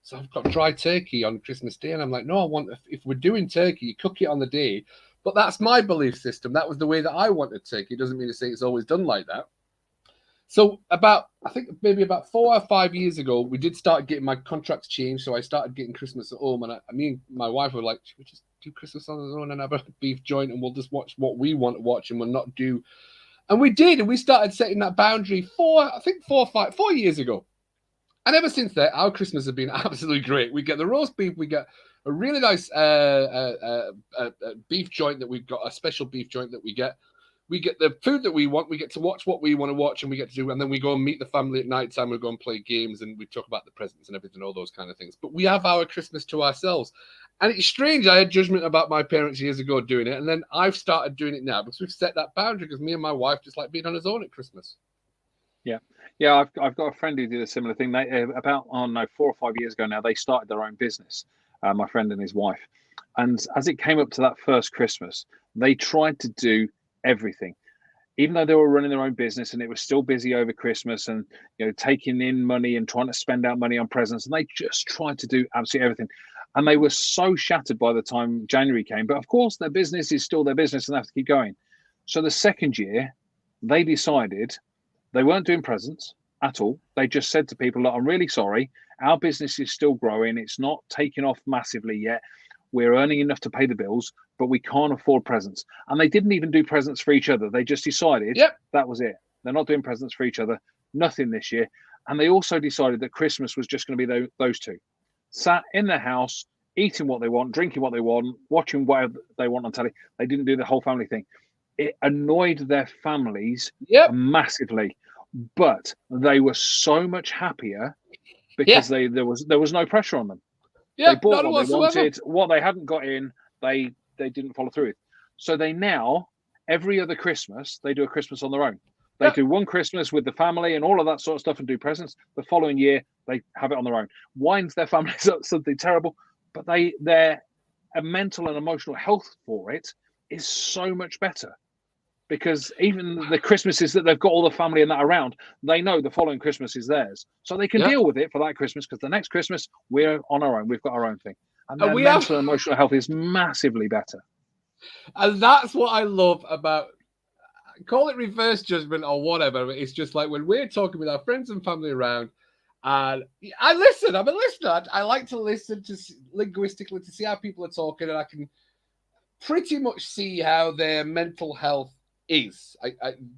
So I've got dry turkey on Christmas Day, and I'm like, no, if we're doing turkey, you cook it on the day. But that's my belief system. That was the way that I wanted turkey. It doesn't mean to say it's always done like that. So I think maybe about 4 or 5 years ago, we did start getting my contracts changed. So I started getting Christmas at home, and I mean, my wife were like, should we just do Christmas on our own and have a beef joint, and we'll just watch what we want to watch, and we'll not do. And we did, and we started setting that boundary 4 years ago. And ever since then, our Christmas has been absolutely great. We get the roast beef, we get a really nice beef joint that we've got, a special beef joint that we get. We get the food that we want. We get to watch what we want to watch, and we get to do. And then we go and meet the family at night time. We go and play games, and we talk about the presents and everything, all those kind of things. But we have our Christmas to ourselves. And it's strange. I had judgment about my parents years ago doing it, and then I've started doing it now because we've set that boundary. Because me and my wife just like being on his own at Christmas. Yeah. I've got a friend who did a similar thing. They 4 or 5 years ago now, they started their own business. My friend and his wife, and as it came up to that first Christmas, they tried to do everything, even though they were running their own business, and it was still busy over Christmas, and taking in money and trying to spend out money on presents, and they just tried to do absolutely everything. And they were so shattered by the time January came. But of course, their business is still their business, and they have to keep going. So the second year, they decided they weren't doing presents at all. They just said to people, look, I'm really sorry. Our business is still growing. It's not taking off massively yet. we're earning enough to pay the bills, but we can't afford presents. And they didn't even do presents for each other. They just decided that was it. They're not doing presents for each other, nothing this year. And they also decided that Christmas was just going to be those two. Sat in their house, eating what they want, drinking what they want, watching whatever they want on telly. They didn't do the whole family thing. It annoyed their families massively, but they were so much happier because there was no pressure on them. They bought what they wanted. What they hadn't got in, they didn't follow through with. So they now, every other Christmas, they do a Christmas on their own. They do one Christmas with the family and all of that sort of stuff and do presents. The following year, they have it on their own. Winds their families up something terrible, but their mental and emotional health for it is so much better. Because even the Christmases that they've got all the family and that around, they know the following Christmas is theirs. So they can deal with it for that Christmas, because the next Christmas, we're on our own. We've got our own thing. And their mental and emotional health is massively better. And that's what I love about, call it reverse judgment or whatever. It's just like when we're talking with our friends and family around, and I listen. I'm a listener. I like to listen to linguistically to see how people are talking, and I can pretty much see how their mental health is.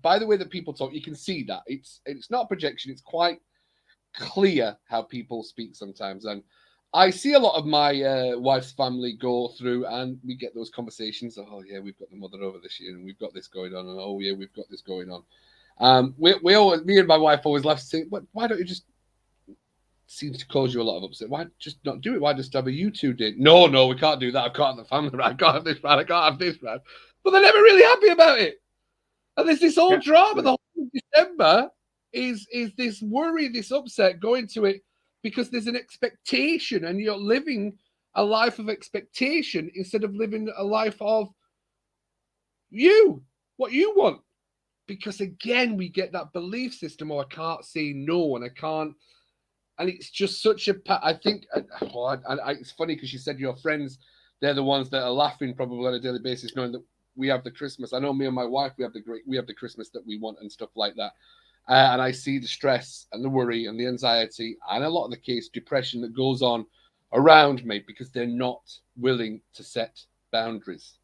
By the way that people talk, you can see that it's not a projection. It's quite clear how people speak sometimes, and I see a lot of my wife's family go through, and we get those conversations. Oh yeah, we've got the mother over this year, and we've got this going on, and oh yeah, we've got this going on. We always, me and my wife always laugh, say, why don't you just? Seems to cause you a lot of upset. Why just not do it? Why just have a YouTube date? No, we can't do that. I can't have the family right. I can't have this right. I can't have this right. But they're never really happy about it. And there's this whole drama. The whole December is this worry, this upset going to it because there's an expectation, and you're living a life of expectation instead of living a life of what you want. Because again, we get that belief system, I can't say no, and I can't. And it's just such a. I think. It's funny because you said your friends, they're the ones that are laughing probably on a daily basis, knowing that we have the Christmas. I know me and my wife, we have the Christmas that we want and stuff like that. And I see the stress and the worry and the anxiety and a lot of the case depression that goes on around me because they're not willing to set boundaries.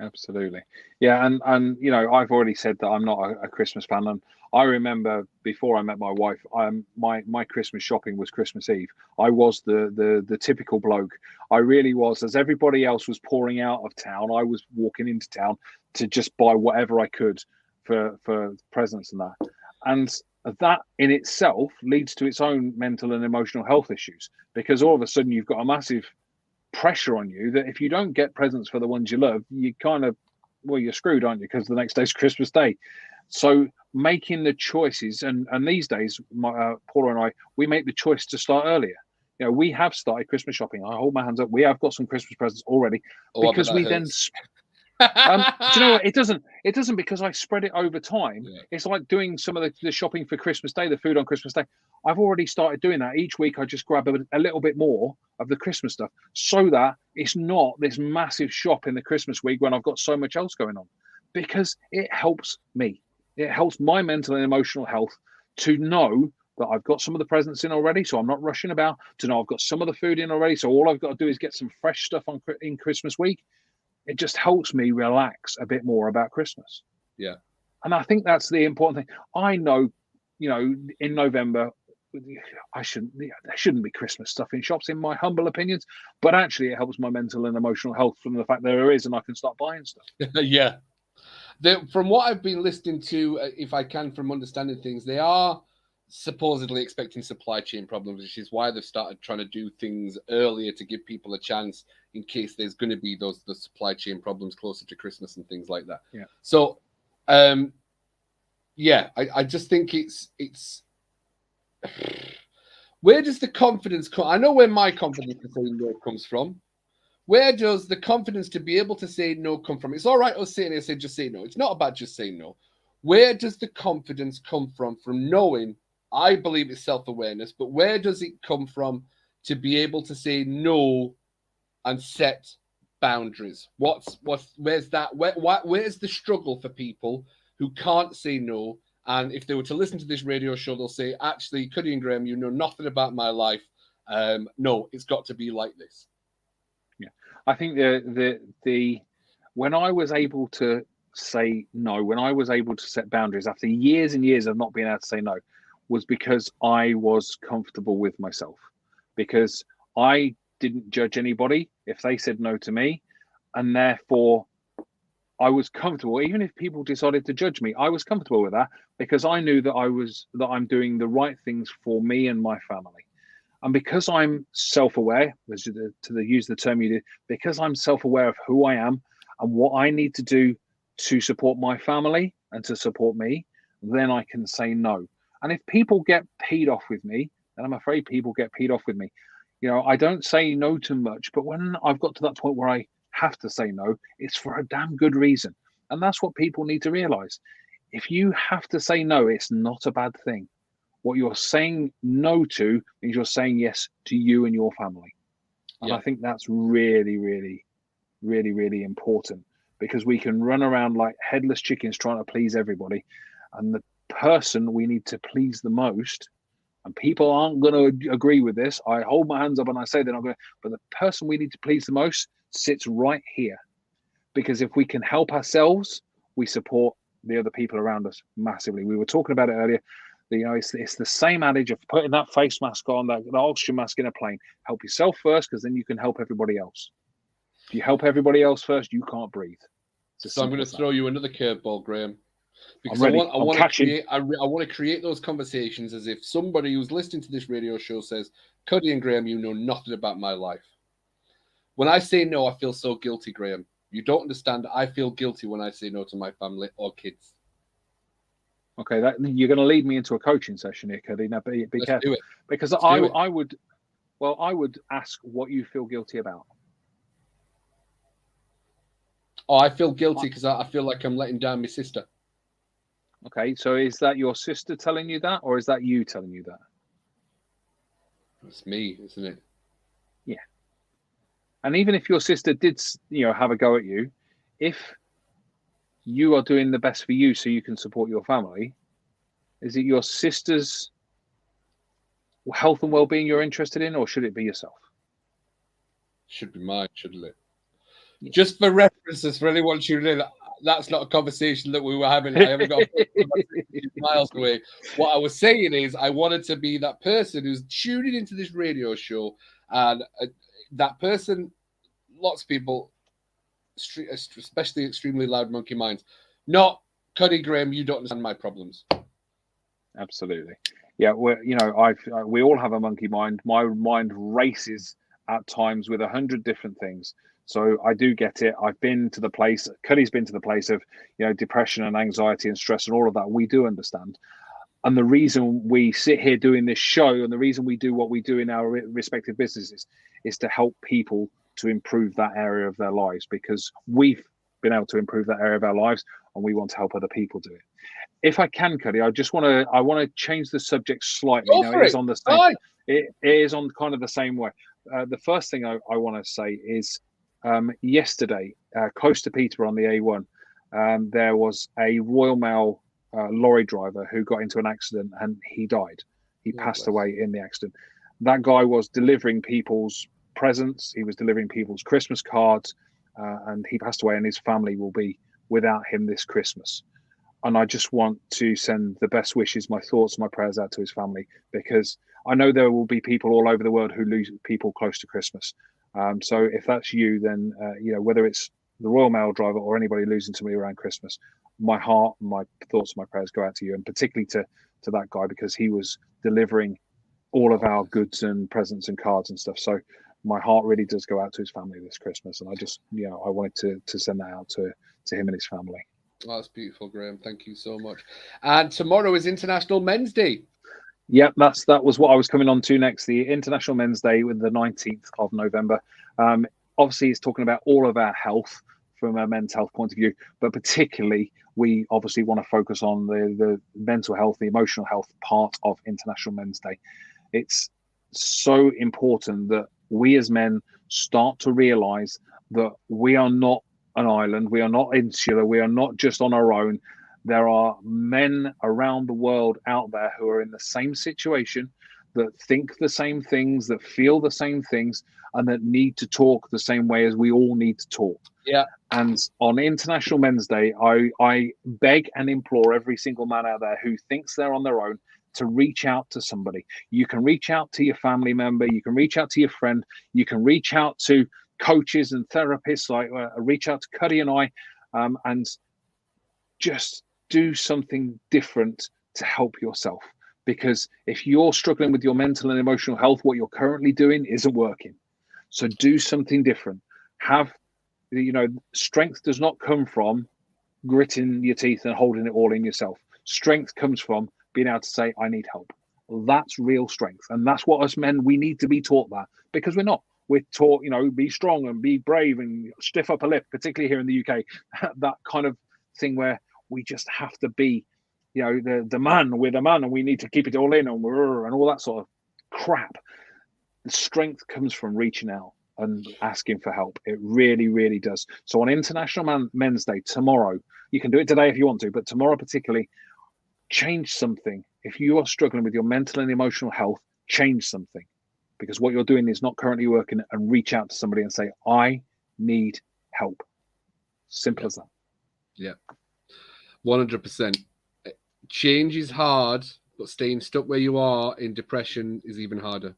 Absolutely. Yeah. And you know, I've already said that I'm not a Christmas fan. And I remember before I met my wife, my Christmas shopping was Christmas Eve. I was the typical bloke. I really was. As everybody else was pouring out of town, I was walking into town to just buy whatever I could for presents and that. And that in itself leads to its own mental and emotional health issues, because all of a sudden you've got a massive pressure on you that if you don't get presents for the ones you love, you kind of, you're screwed, aren't you? Because the next day's Christmas Day. So making the choices, and these days, Paula and I, we make the choice to start earlier. You know, we have started Christmas shopping. I hold my hands up. We have got some Christmas presents already because we then. Do you know what? It doesn't because I spread it over time. Yeah. It's like doing some of the shopping for Christmas Day, the food on Christmas Day. I've already started doing that. Each week I just grab a little bit more of the Christmas stuff so that it's not this massive shop in the Christmas week when I've got so much else going on, because it helps me. It helps my mental and emotional health to know that I've got some of the presents in already, so I'm not rushing about, to know I've got some of the food in already, so all I've got to do is get some fresh stuff in Christmas week. It just helps me relax a bit more about Christmas. Yeah. And I think that's the important thing. I know, you know, in November, there shouldn't be Christmas stuff in shops, in my humble opinions, but actually it helps my mental and emotional health from the fact that there is, and I can start buying stuff. Yeah. From what I've been listening to, if I can, from understanding things, they are supposedly expecting supply chain problems, which is why they've started trying to do things earlier to give people a chance in case there's going to be the supply chain problems closer to Christmas and things like that. Yeah. So, I just think it's where does the confidence come? I know where my confidence to say no comes from. Where does the confidence to be able to say no come from? It's all right us saying it, say just say no. It's not about just saying no. Where does the confidence come from knowing? I believe it's self-awareness, but where does it come from to be able to say no and set boundaries? Where's that? Where's the struggle for people who can't say no? And if they were to listen to this radio show, they'll say, actually, Cuddy and Graham, you know nothing about my life. No, it's got to be like this. I think the when I was able to say no, when I was able to set boundaries after years and years of not being able to say no, was because I was comfortable with myself, because I didn't judge anybody if they said no to me, and therefore I was comfortable. Even if people decided to judge me, I was comfortable with that because I knew that I'm doing the right things for me and my family. And because I'm self-aware, use the term you did, because I'm self-aware of who I am and what I need to do to support my family and to support me, then I can say no. And if people get peed off with me, and I'm afraid people get peed off with me, I don't say no to much, but when I've got to that point where I have to say no, it's for a damn good reason. And that's what people need to realize. If you have to say no, it's not a bad thing. What you're saying no to means you're saying yes to you and your family. And I think that's really, really, really, really important, because we can run around like headless chickens trying to please everybody. And the person we need to please the most, and people aren't going to agree with this, I hold my hands up and I say they're not going to, but the person we need to please the most sits right here. Because if we can help ourselves, we support the other people around us massively. We were talking about it earlier. It's the same adage of putting that face mask on, that oxygen mask in a plane. Help yourself first, because then you can help everybody else. If you help everybody else first, you can't breathe. So I'm going to throw you another curveball, Graham, because I want to create those conversations as if somebody who's listening to this radio show says, "Cuddy and Graham, you know nothing about my life." When I say no, I feel so guilty, Graham. You don't understand. I feel guilty when I say no to my family or kids. Okay, you're going to lead me into a coaching session here, Cuddy. Now, be careful, because I would ask what you feel guilty about. Oh, I feel guilty because I feel like I'm letting down my sister. Okay, so is that your sister telling you that, or is that you telling you that? It's me, isn't it? Yeah. And even if your sister did, have a go at you, if you are doing the best for you so you can support your family, is it your sister's health and well-being you're interested in, or should it be yourself? Should be mine, shouldn't it? Yeah. Just for references, for anyone tuning in, that's not a conversation that we were having. I haven't got miles away. What I was saying is I wanted to be that person who's tuning into this radio show, and that person, lots of people, especially extremely loud monkey minds, not Cuddy Graham, you don't understand my problems. Absolutely. Yeah, we all have a monkey mind. My mind races at times with 100 different things. So I do get it. I've been to the place, Cuddy's been to the place of, depression and anxiety and stress and all of that. We do understand. And the reason we sit here doing this show, and the reason we do what we do in our respective businesses, is to help people to improve that area of their lives, because we've been able to improve that area of our lives, and we want to help other people do it. If I can, Cuddy, I want to change the subject slightly. It is on the same. It is on kind of the same way. The first thing I want to say is, yesterday, close to Peterborough on the A1, there was a Royal Mail lorry driver who got into an accident and he died. He passed away in the accident. That guy was delivering people's presents. He was delivering people's Christmas cards, and he passed away, and his family will be without him this Christmas. And I just want to send the best wishes, my thoughts, my prayers out to his family, because I know there will be people all over the world who lose people close to Christmas. So if that's you, then, whether it's the Royal Mail driver or anybody losing somebody around Christmas, my heart, my thoughts, my prayers go out to you, and particularly to that guy, because he was delivering all of our goods and presents and cards and stuff. So my heart really does go out to his family this Christmas. And I just, I wanted to send that out to him and his family. Oh, that's beautiful, Graham. Thank you so much. And tomorrow is International Men's Day. Yeah, that was what I was coming on to next. The International Men's Day with the 19th of November. Obviously, it's talking about all of our health from a men's health point of view, but particularly we obviously want to focus on the mental health, the emotional health part of International Men's Day. It's so important that we as men start to realize that we are not an island, we are not insular, we are not just on our own. There are men around the world out there who are in the same situation, that think the same things, that feel the same things, and that need to talk the same way as we all need to talk. Yeah. And on International Men's Day, I beg and implore every single man out there who thinks they're on their own to reach out to somebody. You can reach out to your family member, you can reach out to your friend, you can reach out to coaches and therapists, like reach out to Cuddy and I, and just do something different to help yourself. Because if you're struggling with your mental and emotional health, what you're currently doing isn't working. So do something different. Strength does not come from gritting your teeth and holding it all in yourself. Strength comes from being able to say, I need help. That's real strength. And that's what us men, we need to be taught that, because we're not. We're taught, be strong and be brave and stiff upper lip, particularly here in the UK, that kind of thing where we just have to be, the man, we're the man and we need to keep it all in and all that sort of crap. The strength comes from reaching out and asking for help. It really, really does. So on International Men's Day tomorrow, you can do it today if you want to, but tomorrow particularly, change something. If you are struggling with your mental and emotional health, change something, because what you're doing is not currently working, and reach out to somebody and say, I need help. Simple as that. Yeah. 100%. Change is hard, but staying stuck where you are in depression is even harder.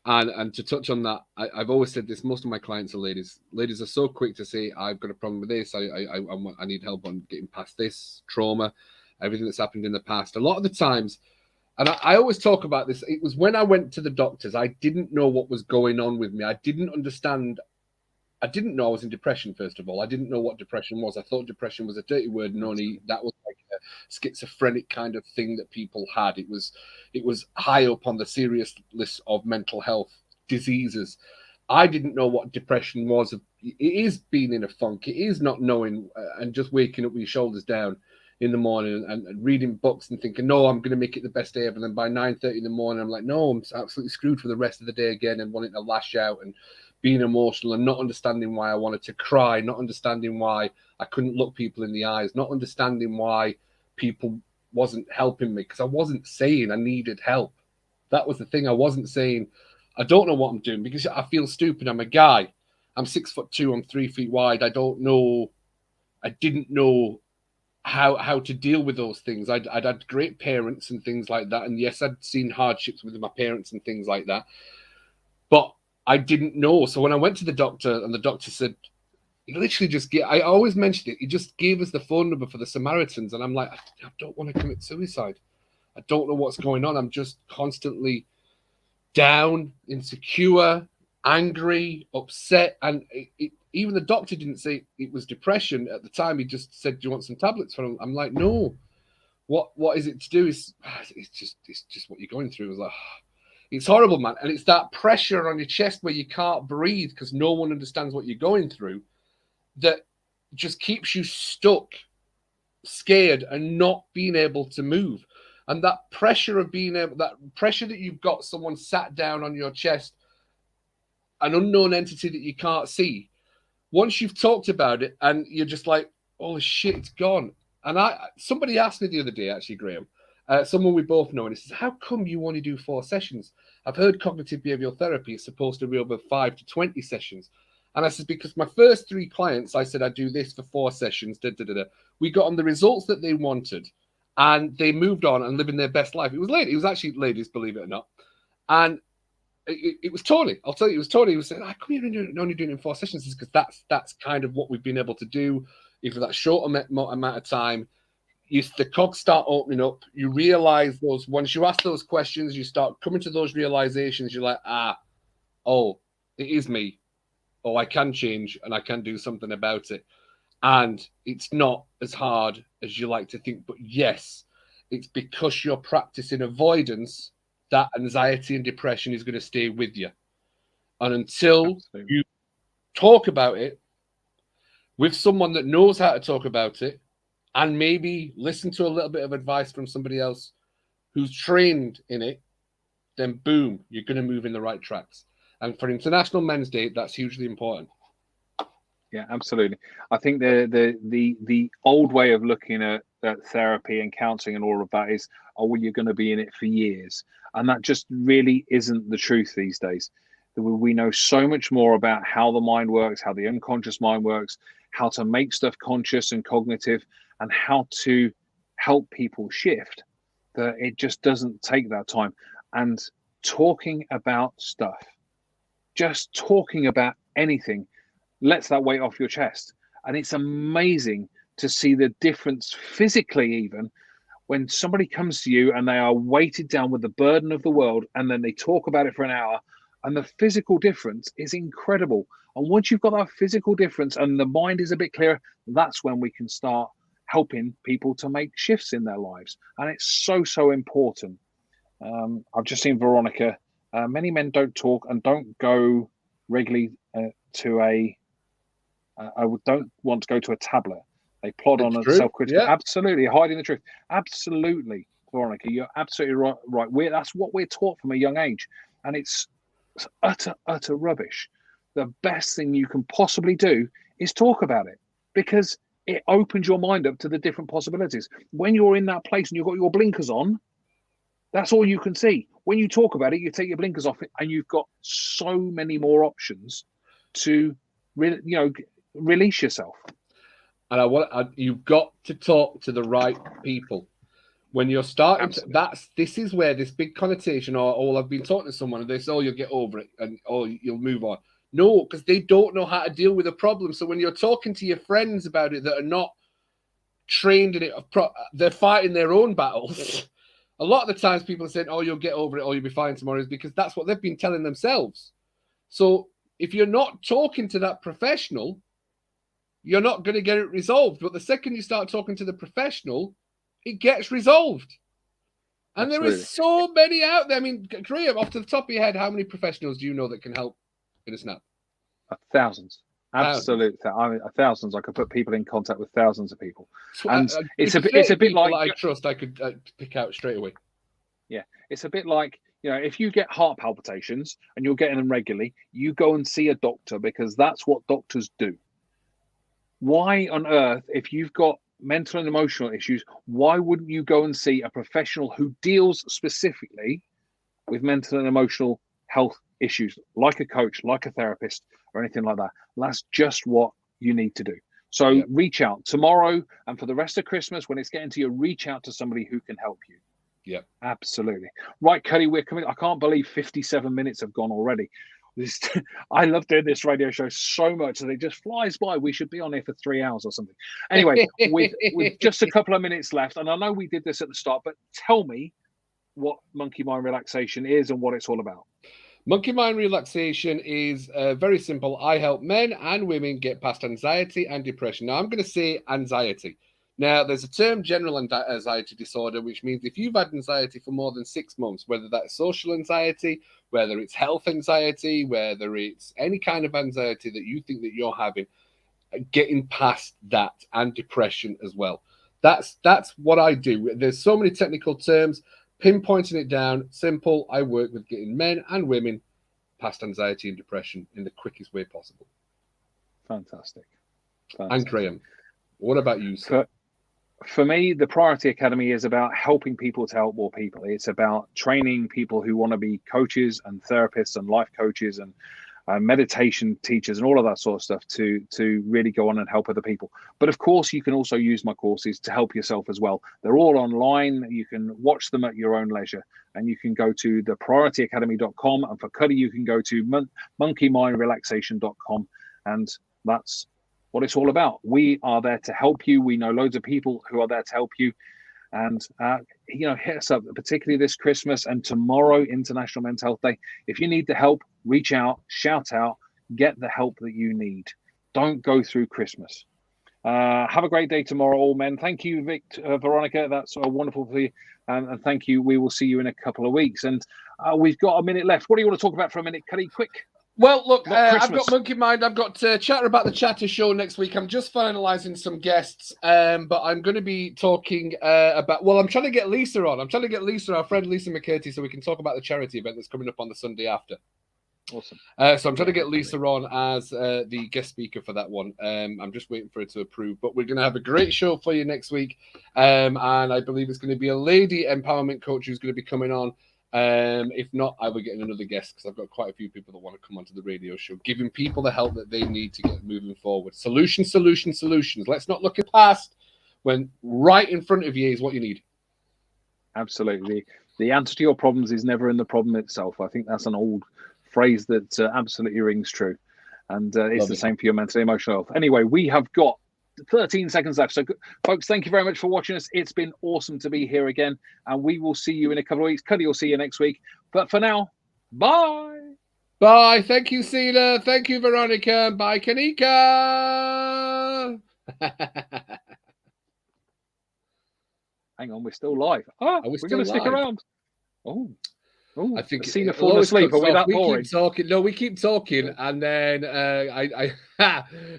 And to touch on that, I've always said this, most of my clients are ladies. Ladies are so quick to say, I've got a problem with this. I need help on getting past this trauma, everything that's happened in the past. A lot of the times, and I always talk about this, it was when I went to the doctors, I didn't know what was going on with me. I didn't understand. I didn't know I was in depression, first of all. I didn't know what depression was. I thought depression was a dirty word, and only that was like a schizophrenic kind of thing that people had. It was high up on the serious list of mental health diseases. I didn't know what depression was. It is being in a funk. It is not knowing and just waking up with your shoulders down in the morning and reading books and thinking, no, I'm going to make it the best day ever. And then by 9:30 in the morning, I'm like, no, I'm absolutely screwed for the rest of the day again, and wanting to lash out and being emotional and not understanding why I wanted to cry, not understanding why I couldn't look people in the eyes, not understanding why people wasn't helping me, because I wasn't saying I needed help. That was the thing. I wasn't saying, I don't know what I'm doing because I feel stupid. I'm a guy. I'm 6'2". I'm 3 feet wide. I don't know. I didn't know how to deal with those things. I'd had great parents and things like that. And yes, I'd seen hardships with my parents and things like that. But I didn't know. So when I went to the doctor, and the doctor said, he literally just I always mentioned it. He just gave us the phone number for the Samaritans. And I'm like, I don't want to commit suicide. I don't know what's going on. I'm just constantly down, insecure, angry, upset. And even the doctor didn't say it was depression at the time. He just said, do you want some tablets for him? I'm like, no. What is it to do? It's just what you're going through. It was like, it's horrible, man. And it's that pressure on your chest where you can't breathe because no one understands what you're going through, that just keeps you stuck, scared, and not being able to move. And that pressure of that pressure that you've got someone sat down on your chest, an unknown entity that you can't see. Once you've talked about it and you're just like, oh shit, it's gone. And somebody asked me the other day, actually, Graham, someone we both know, and he says, how come you only do 4 sessions? I've heard cognitive behavioral therapy is supposed to be over 5 to 20 sessions. And I said, because my first 3 clients, I said, I do this for 4 sessions. We got on the results that they wanted, and they moved on and living their best life. It was ladies. It was actually ladies, believe it or not. And it was Tony. I'll tell you, it was Tony who said, "I come here and only doing it in 4 sessions," because that's kind of what we've been able to do. If for that short amount of time, the cogs start opening up. You realize those, once you ask those questions, you start coming to those realizations. You're like, oh, it is me. Oh, I can change and I can do something about it. And it's not as hard as you like to think. But yes, it's because you're practicing avoidance that anxiety and depression is going to stay with you. And until you talk about it with someone that knows how to talk about it, and maybe listen to a little bit of advice from somebody else who's trained in it, then boom, you're going to move in the right tracks. And for International Men's Day, that's hugely important. Yeah, absolutely. I think the old way of looking at therapy and counseling and all of that is, oh, well, you're going to be in it for years. And that just really isn't the truth these days. We know so much more about how the mind works, how the unconscious mind works, how to make stuff conscious and cognitive, and how to help people shift, that it just doesn't take that time. And talking about stuff, just talking about anything, lets that weight off your chest. And it's amazing to see the difference physically, even when somebody comes to you and they are weighted down with the burden of the world, and then they talk about it for an hour, and the physical difference is incredible. And once you've got that physical difference and the mind is a bit clearer, that's when we can start helping people to make shifts in their lives. And it's so important. I've just seen Veronica. Many men don't talk and don't go regularly to a. I don't want to go to a tablet. They plod on a self-critical. Yeah. Absolutely, hiding the truth. Absolutely, Veronica, you're absolutely right. That's what we're taught from a young age, and it's utter rubbish. The best thing you can possibly do is talk about it, because it opens your mind up to the different possibilities. When you're in that place and you've got your blinkers on, that's all you can see. When you talk about it, you take your blinkers off it, and you've got so many more options to, release yourself. And you've got to talk to the right people. When you're starting this is where this big connotation, or I've been talking to someone and they say, you'll get over it and you'll move on. No, because they don't know how to deal with a problem. So when you're talking to your friends about it that are not trained in it, they're fighting their own battles. A lot of the times people are saying, you'll get over it or you'll be fine tomorrow, is because that's what they've been telling themselves. So if you're not talking to that professional, you're not going to get it resolved. But the second you start talking to the professional, it gets resolved. And Absolutely. There is so many out there. I mean, Graham, off to the top of your head, how many professionals do you know that can help in a snap? Thousands. Absolutely. Thousands. I could put people in contact with thousands of people. And it's a bit like I trust I could pick out straight away. Yeah. It's a bit like, if you get heart palpitations and you're getting them regularly, you go and see a doctor, because that's what doctors do. Why on earth, if you've got mental and emotional issues, why wouldn't you go and see a professional who deals specifically with mental and emotional health issues, like a coach, like a therapist, or anything like that? That's just what you need to do. So Reach out tomorrow, and for the rest of Christmas, when it's getting to you, reach out to somebody who can help you. Yeah, absolutely. Right, Cuddy, we're coming. I can't believe 57 minutes have gone already. I love doing this radio show so much that it just flies by. We should be on here for 3 hours or something. Anyway, with just a couple of minutes left, and I know we did this at the start, but tell me what Monkey Mind Relaxation is and what it's all about. Monkey Mind Relaxation is very simple. I help men and women get past anxiety and depression. Now, I'm going to say anxiety. Now, there's a term, general anxiety disorder, which means if you've had anxiety for more than 6 months, whether that's social anxiety, whether it's health anxiety, whether it's any kind of anxiety that you think that you're having, getting past that, and depression as well. That's what I do. There's so many technical terms, pinpointing it down, simple. I work with getting men and women past anxiety and depression in the quickest way possible. Fantastic. And Graham, what about you, sir? For me, the Priority Academy is about helping people to help more people. It's about training people who want to be coaches and therapists and life coaches and meditation teachers and all of that sort of stuff to really go on and help other people. But of course, you can also use my courses to help yourself as well. They're all online. You can watch them at your own leisure, and you can go to thepriorityacademy.com. And for Cuddy, you can go to monkeymindrelaxation.com, and that's what it's all about. We are there to help you. We know loads of people who are there to help you. And, hit us up, particularly this Christmas and tomorrow, International Mental Health Day. If you need the help, reach out, shout out, get the help that you need. Don't go through Christmas. Have a great day tomorrow, all men. Thank you, Veronica. That's wonderful for you. And thank you. We will see you in a couple of weeks. And we've got a minute left. What do you want to talk about for a minute, Cuddy? Quick. Well, look, I've got Monkey Mind. I've got Chatter About the Chatter show next week. I'm just finalising some guests, but I'm going to be talking about... Well, I'm trying to get Lisa on. I'm trying to get Lisa, our friend Lisa McCurdy, so we can talk about the charity event that's coming up on the Sunday after. Awesome. So I'm trying to get Lisa on as the guest speaker for that one. I'm just waiting for her to approve. But we're going to have a great show for you next week. And I believe it's going to be a lady empowerment coach who's going to be coming on. If not, I will get another guest because I've got quite a few people that want to come onto the radio show, giving people the help that they need to get moving forward. Solutions. Let's not look at past when right in front of you is what you need. Absolutely. The answer to your problems is never in the problem itself. I think that's an old phrase that absolutely rings true. And it's the same for your mental and emotional health. Anyway, we have got 13 seconds left. So, folks, thank you very much for watching us. It's been awesome to be here again. And we will see you in a couple of weeks. Cuddy will see you next week. But for now, bye. Bye. Thank you, Cena. Thank you, Veronica. Bye, Kanika. Hang on, we're still live. We're going to stick around. I think Cena falling asleep. Are we that boring? Keep talking. No, we keep talking, and then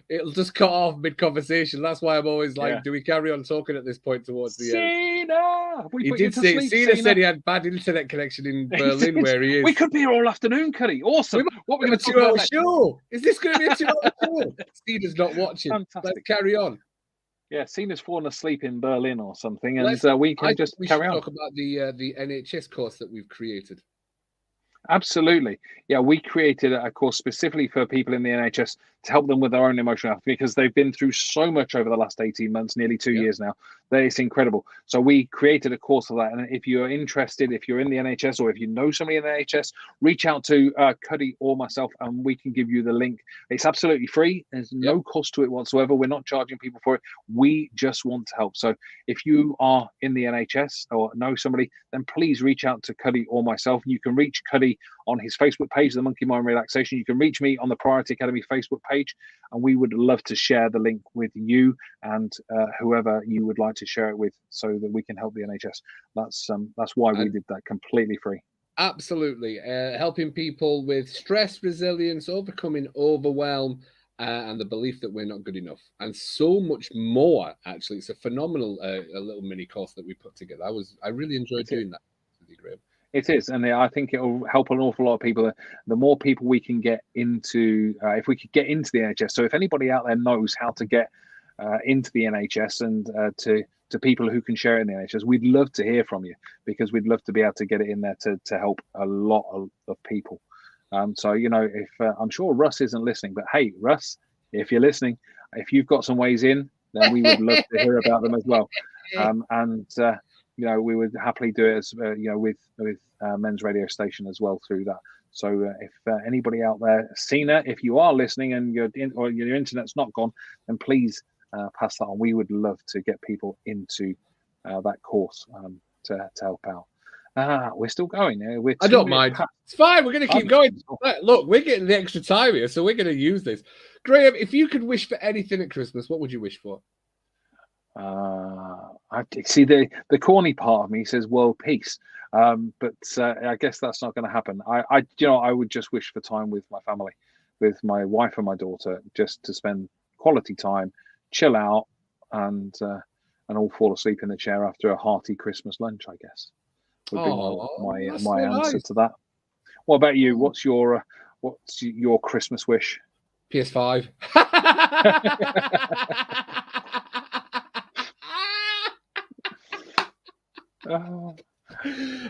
it'll just cut off mid-conversation. That's why I'm always like, do we carry on talking at this point towards the end? Cena! He did say, Cena said he had bad internet connection in Berlin, where he is. We could be here all afternoon, Cuddy. Awesome. What we're going to do a 2-hour show? Is this going to be a 2-hour show? Cena's not watching. Fantastic. Let's carry on. Yeah, Cena's fallen asleep in Berlin or something, and we can just carry on. Talk about the NHS course that we've created. Absolutely. Yeah, we created a course specifically for people in the NHS to help them with their own emotional health because they've been through so much over the last 18 months, nearly 2 years now, that it's incredible. So we created a course for that. And if you're interested, if you're in the NHS or if you know somebody in the NHS, reach out to Cuddy or myself and we can give you the link. It's absolutely free. There's no cost to it whatsoever. We're not charging people for it. We just want to help. So if you are in the NHS or know somebody, then please reach out to Cuddy or myself. You can reach Cuddy on his Facebook page, the Monkey Mind Relaxation. You can reach me on the Priority Academy Facebook page, and we would love to share the link with you and whoever you would like to share it with, so that we can help the NHS. That's why we did that completely free. Absolutely, helping people with stress, resilience, overcoming overwhelm, and the belief that we're not good enough, and so much more. Actually, it's a phenomenal a little mini course that we put together. I really enjoyed doing that. Graham. It is, and I think it will help an awful lot of people. The more people we can get into, if we could get into the NHS. So if anybody out there knows how to get into the NHS and to people who can share it in the NHS, we'd love to hear from you, because we'd love to be able to get it in there to help a lot of people. So, if I'm sure Russ isn't listening, but hey, Russ, if you're listening, if you've got some ways in, then we would love to hear about them as well. We would happly do it as with Men's Radio Station as well through that. So if anybody out there, Cena, if you are listening and your internet's not gone, then please pass that on. We would love to get people into that course to help out. We're still going. I don't mind. It's fine. We're going to keep going. Look, we're getting the extra time here, so we're going to use this. Graham, if you could wish for anything at Christmas, what would you wish for? I see the corny part of me says world peace, but I guess that's not going to happen. I would just wish for time with my family, with my wife and my daughter, just to spend quality time, chill out, and all fall asleep in the chair after a hearty Christmas lunch, I guess would be my answer to that. What about you? What's your Christmas wish? PS5.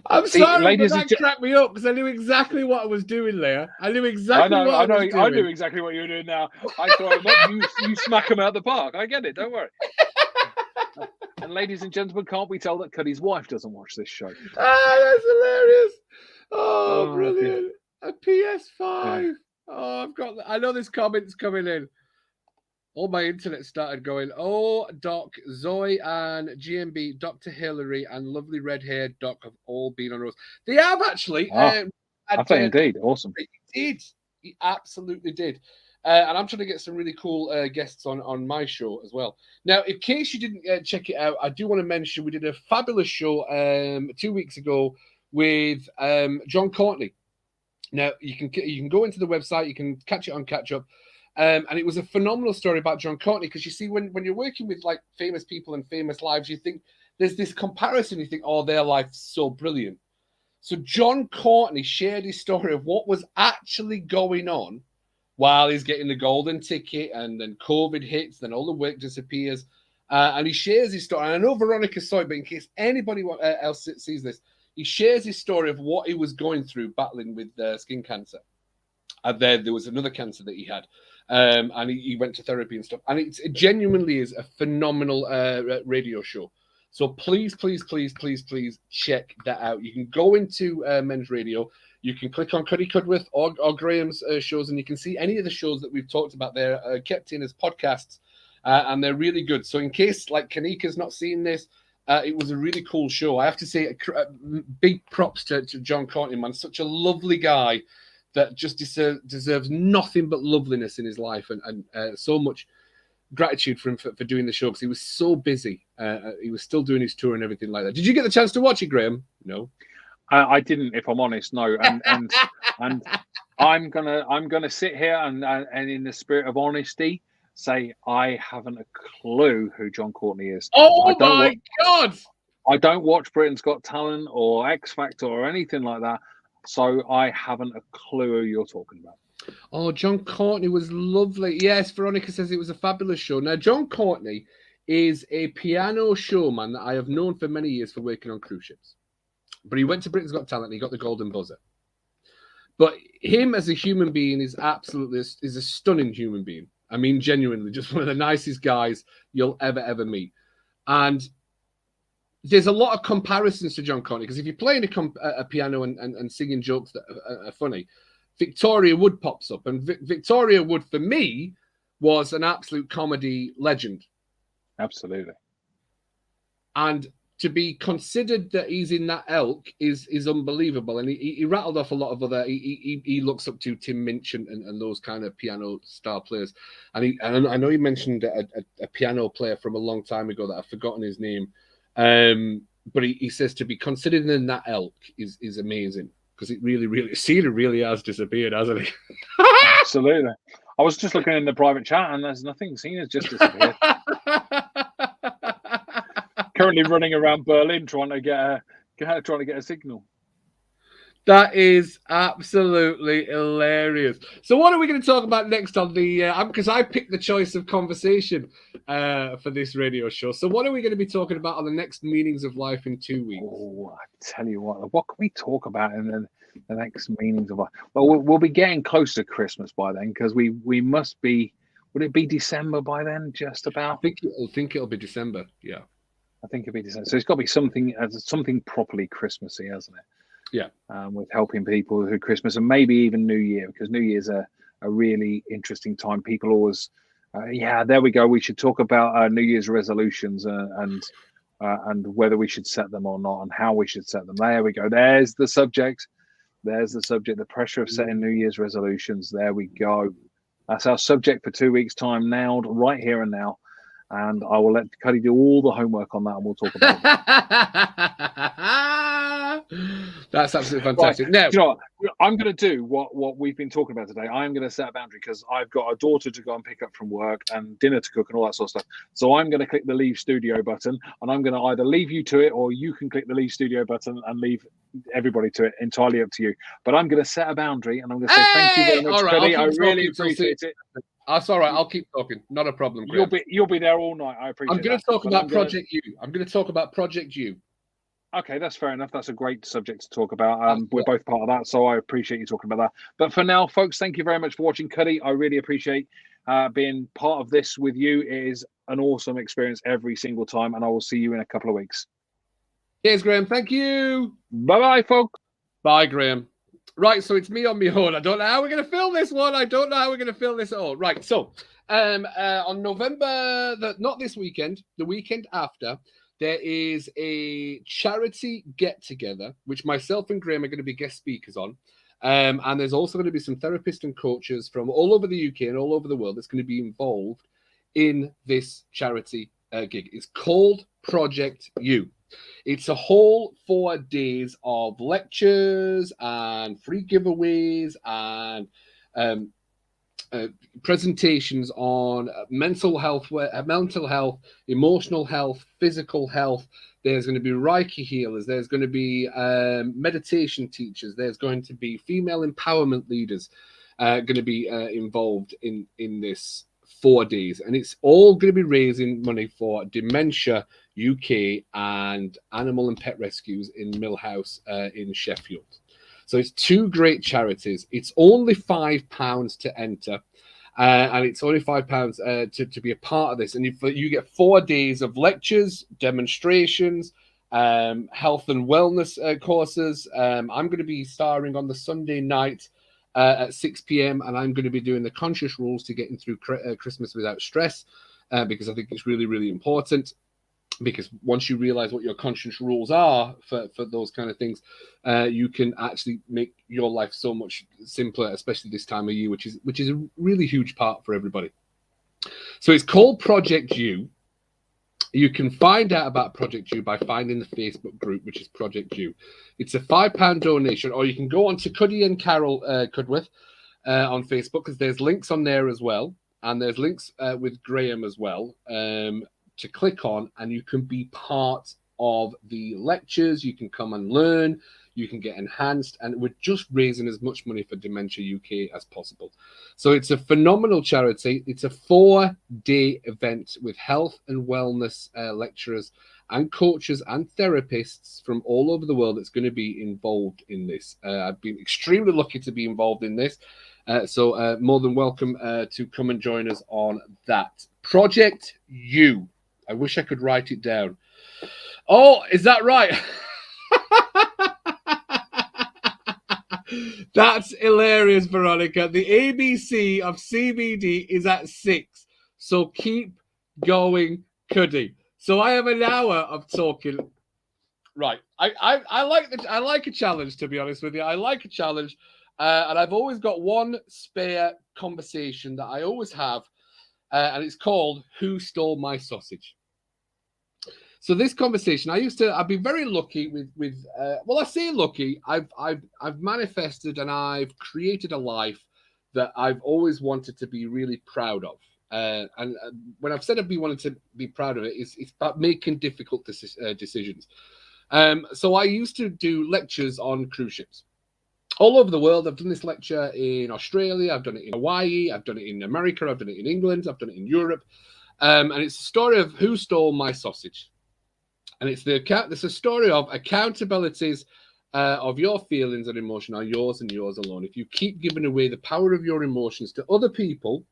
I'm sorry, ladies, but that cracked me up because I knew exactly what I was doing there. I knew exactly what I was doing. I knew exactly what you were doing now. I thought you smack them out the park. I get it. Don't worry. And ladies and gentlemen, can't we tell that Cuddy's wife doesn't watch this show? That's hilarious. Oh, brilliant. A PS5. Yeah. Oh, I know this comment's coming in. All my internet started going, Doc, Zoe and GMB, Dr. Hillary and lovely red-haired Doc have all been on rows. They have actually. I think indeed. Awesome. He did. He absolutely did. And I'm trying to get some really cool guests on my show as well. Now, in case you didn't check it out, I do want to mention we did a fabulous show 2 weeks ago with John Courtney. Now, you can go into the website, you can catch it on Catch Up. And it was a phenomenal story about John Courtney, because you see, when you're working with like famous people and famous lives, you think there's this comparison. You think, their life's so brilliant. So John Courtney shared his story of what was actually going on while he's getting the golden ticket, and then COVID hits, then all the work disappears. And he shares his story. And I know Veronica saw it, but in case anybody else sees this, he shares his story of what he was going through battling with skin cancer. And then there was another cancer that he had. And he went to therapy and stuff. And it genuinely is a phenomenal radio show. So please check that out. You can go into Men's Radio. You can click on Cuddy Cudworth or Graham's shows, and you can see any of the shows that we've talked about there kept in as podcasts, and they're really good. So in case like Kanika's not seen this, it was a really cool show. I have to say, big props to John Courtney, man. Such a lovely guy that just deserves nothing but loveliness in his life, and so much gratitude for him for doing the show, because he was so busy. He was still doing his tour and everything like that. Did you get the chance to watch it, Graham? No. I didn't, if I'm honest, no. And I'm gonna sit here and in the spirit of honesty say I haven't a clue who John Courtney is. Oh my God! I don't watch Britain's Got Talent or X Factor or anything like that, so I haven't a clue who you're talking about. Oh, John Courtney was lovely. Yes, Veronica says it was a fabulous show. Now, John Courtney is a piano showman that I have known for many years for working on cruise ships. But he went to Britain's Got Talent and he got the golden buzzer. But him as a human being is absolutely is a stunning human being. I mean, genuinely, just one of the nicest guys you'll ever meet. And there's a lot of comparisons to John Courtney, because if you're playing a piano and singing jokes that are funny, Victoria Wood pops up. And Victoria Wood, for me, was an absolute comedy legend. Absolutely. And to be considered that he's in that ilk is unbelievable. And he rattled off a lot of other. He looks up to Tim Minch and those kind of piano star players. And I know he mentioned a piano player from a long time ago that I've forgotten his name. But he says to be considered in that ilk is amazing, because it really Cedar really has disappeared, hasn't he? Absolutely. I was just looking in the private chat and there's nothing. Cena's just disappeared. Currently running around Berlin trying to get a signal. That is absolutely hilarious. So what are we going to talk about next on the... because I picked the choice of conversation for this radio show. So what are we going to be talking about on the next Meanings of Life in 2 weeks? Oh, I tell you what can we talk about in the next Meanings of Life? Well, we'll be getting close to Christmas by then, because we must be... Would it be December by then, just about? I think it'll be December, yeah. I think it'll be December. So it's got to be something properly Christmassy, hasn't it? Yeah. With helping people through Christmas and maybe even New Year, because New Year's a really interesting time. People always, there we go. We should talk about New Year's resolutions and whether we should set them or not, and how we should set them. There we go. There's the subject. The pressure of setting New Year's resolutions. There we go. That's our subject for 2 weeks' time, now, right here and now. And I will let Cuddy do all the homework on that, and we'll talk about it. That's absolutely fantastic. Right. Now, you know what? I'm going to do what we've been talking about today. I'm going to set a boundary, because I've got a daughter to go and pick up from work and dinner to cook and all that sort of stuff. So I'm going to click the leave studio button, and I'm going to either leave you to it, or you can click the leave studio button and leave everybody to it. Entirely up to you. But I'm going to set a boundary, and I'm going to say thank you very much, Cuddy. I really appreciate it. That's all right. I'll keep talking. Not a problem. Graham. You'll be there all night. I appreciate. I'm going to talk about Project U. I'm going to talk about Project U. Okay, that's fair enough. That's a great subject to talk about. We're both part of that, so I appreciate you talking about that. But for now, folks, thank you very much for watching. Cuddy, I really appreciate being part of this with you. It is an awesome experience every single time, and I will see you in a couple of weeks. Cheers, Graham. Thank you. Bye-bye, folks. Bye, Graham. Right, so it's me on my own. I don't know how we're going to film this one. I don't know how we're going to film this at all. Right, so on November, not this weekend, the weekend after, there is a charity get-together, which myself and Graham are going to be guest speakers on. And there's also going to be some therapists and coaches from all over the UK and all over the world that's going to be involved in this charity gig. It's called Project U. It's a whole 4 days of lectures and free giveaways and presentations on mental health, emotional health, physical health. There's going to be Reiki healers. There's going to be meditation teachers. There's going to be female empowerment leaders going to be involved in this 4 days. And it's all going to be raising money for Dementia UK and Animal and Pet Rescues in Millhouse in Sheffield. So it's two great charities. It's only £5 to enter. And it's only £5 to be a part of this. And you get 4 days of lectures, demonstrations, health and wellness courses. I'm going to be starring on the Sunday night at 6 p.m. and I'm going to be doing the conscious rules to getting through Christmas without stress, because I think it's really, really important. Because once you realize what your conscious rules are for those kind of things, you can actually make your life so much simpler, especially this time of year, which is a really huge part for everybody. So it's called Project You. You can find out about Project You by finding the Facebook group, which is Project You. It's a £5 donation, or you can go on to Cuddy and Carol Cudworth on Facebook, because there's links on there as well, and there's links with Graham as well. To click on, and you can be part of the lectures. You can come and learn, you can get enhanced, and we're just raising as much money for Dementia UK as possible. So it's a phenomenal charity. It's a 4-day event with health and wellness lecturers and coaches and therapists from all over the world that's going to be involved in this. I've been extremely lucky to be involved in this. So more than welcome to come and join us on that. Project You. I wish I could write it down. Oh, is that right? That's hilarious, Veronica. The ABC of CBD is at 6. So keep going, Cuddy. So I have an hour of talking. Right. I like a challenge, to be honest with you. I like a challenge. And I've always got one spare conversation that I always have. And it's called Who Stole My Sausage? So this conversation, I've been very lucky with well, I say lucky. I've manifested and I've created a life that I've always wanted to be really proud of. And when I've said I've been wanting to be proud of it, it's about making difficult decisions. So I used to do lectures on cruise ships all over the world. I've done this lecture in Australia, I've done it in Hawaii, I've done it in America, I've done it in England, I've done it in Europe. And it's a story of who stole my sausage. And it's a story of accountabilities of your feelings and emotion are yours and yours alone. If you keep giving away the power of your emotions to other people,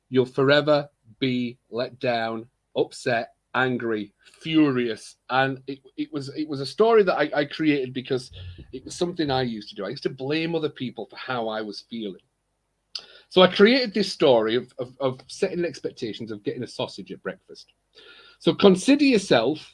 you'll forever be let down, upset, angry, furious. And it was a story that I created because it was something I used to do. I used to blame other people for how I was feeling. So I created this story of setting expectations of getting a sausage at breakfast. So consider yourself,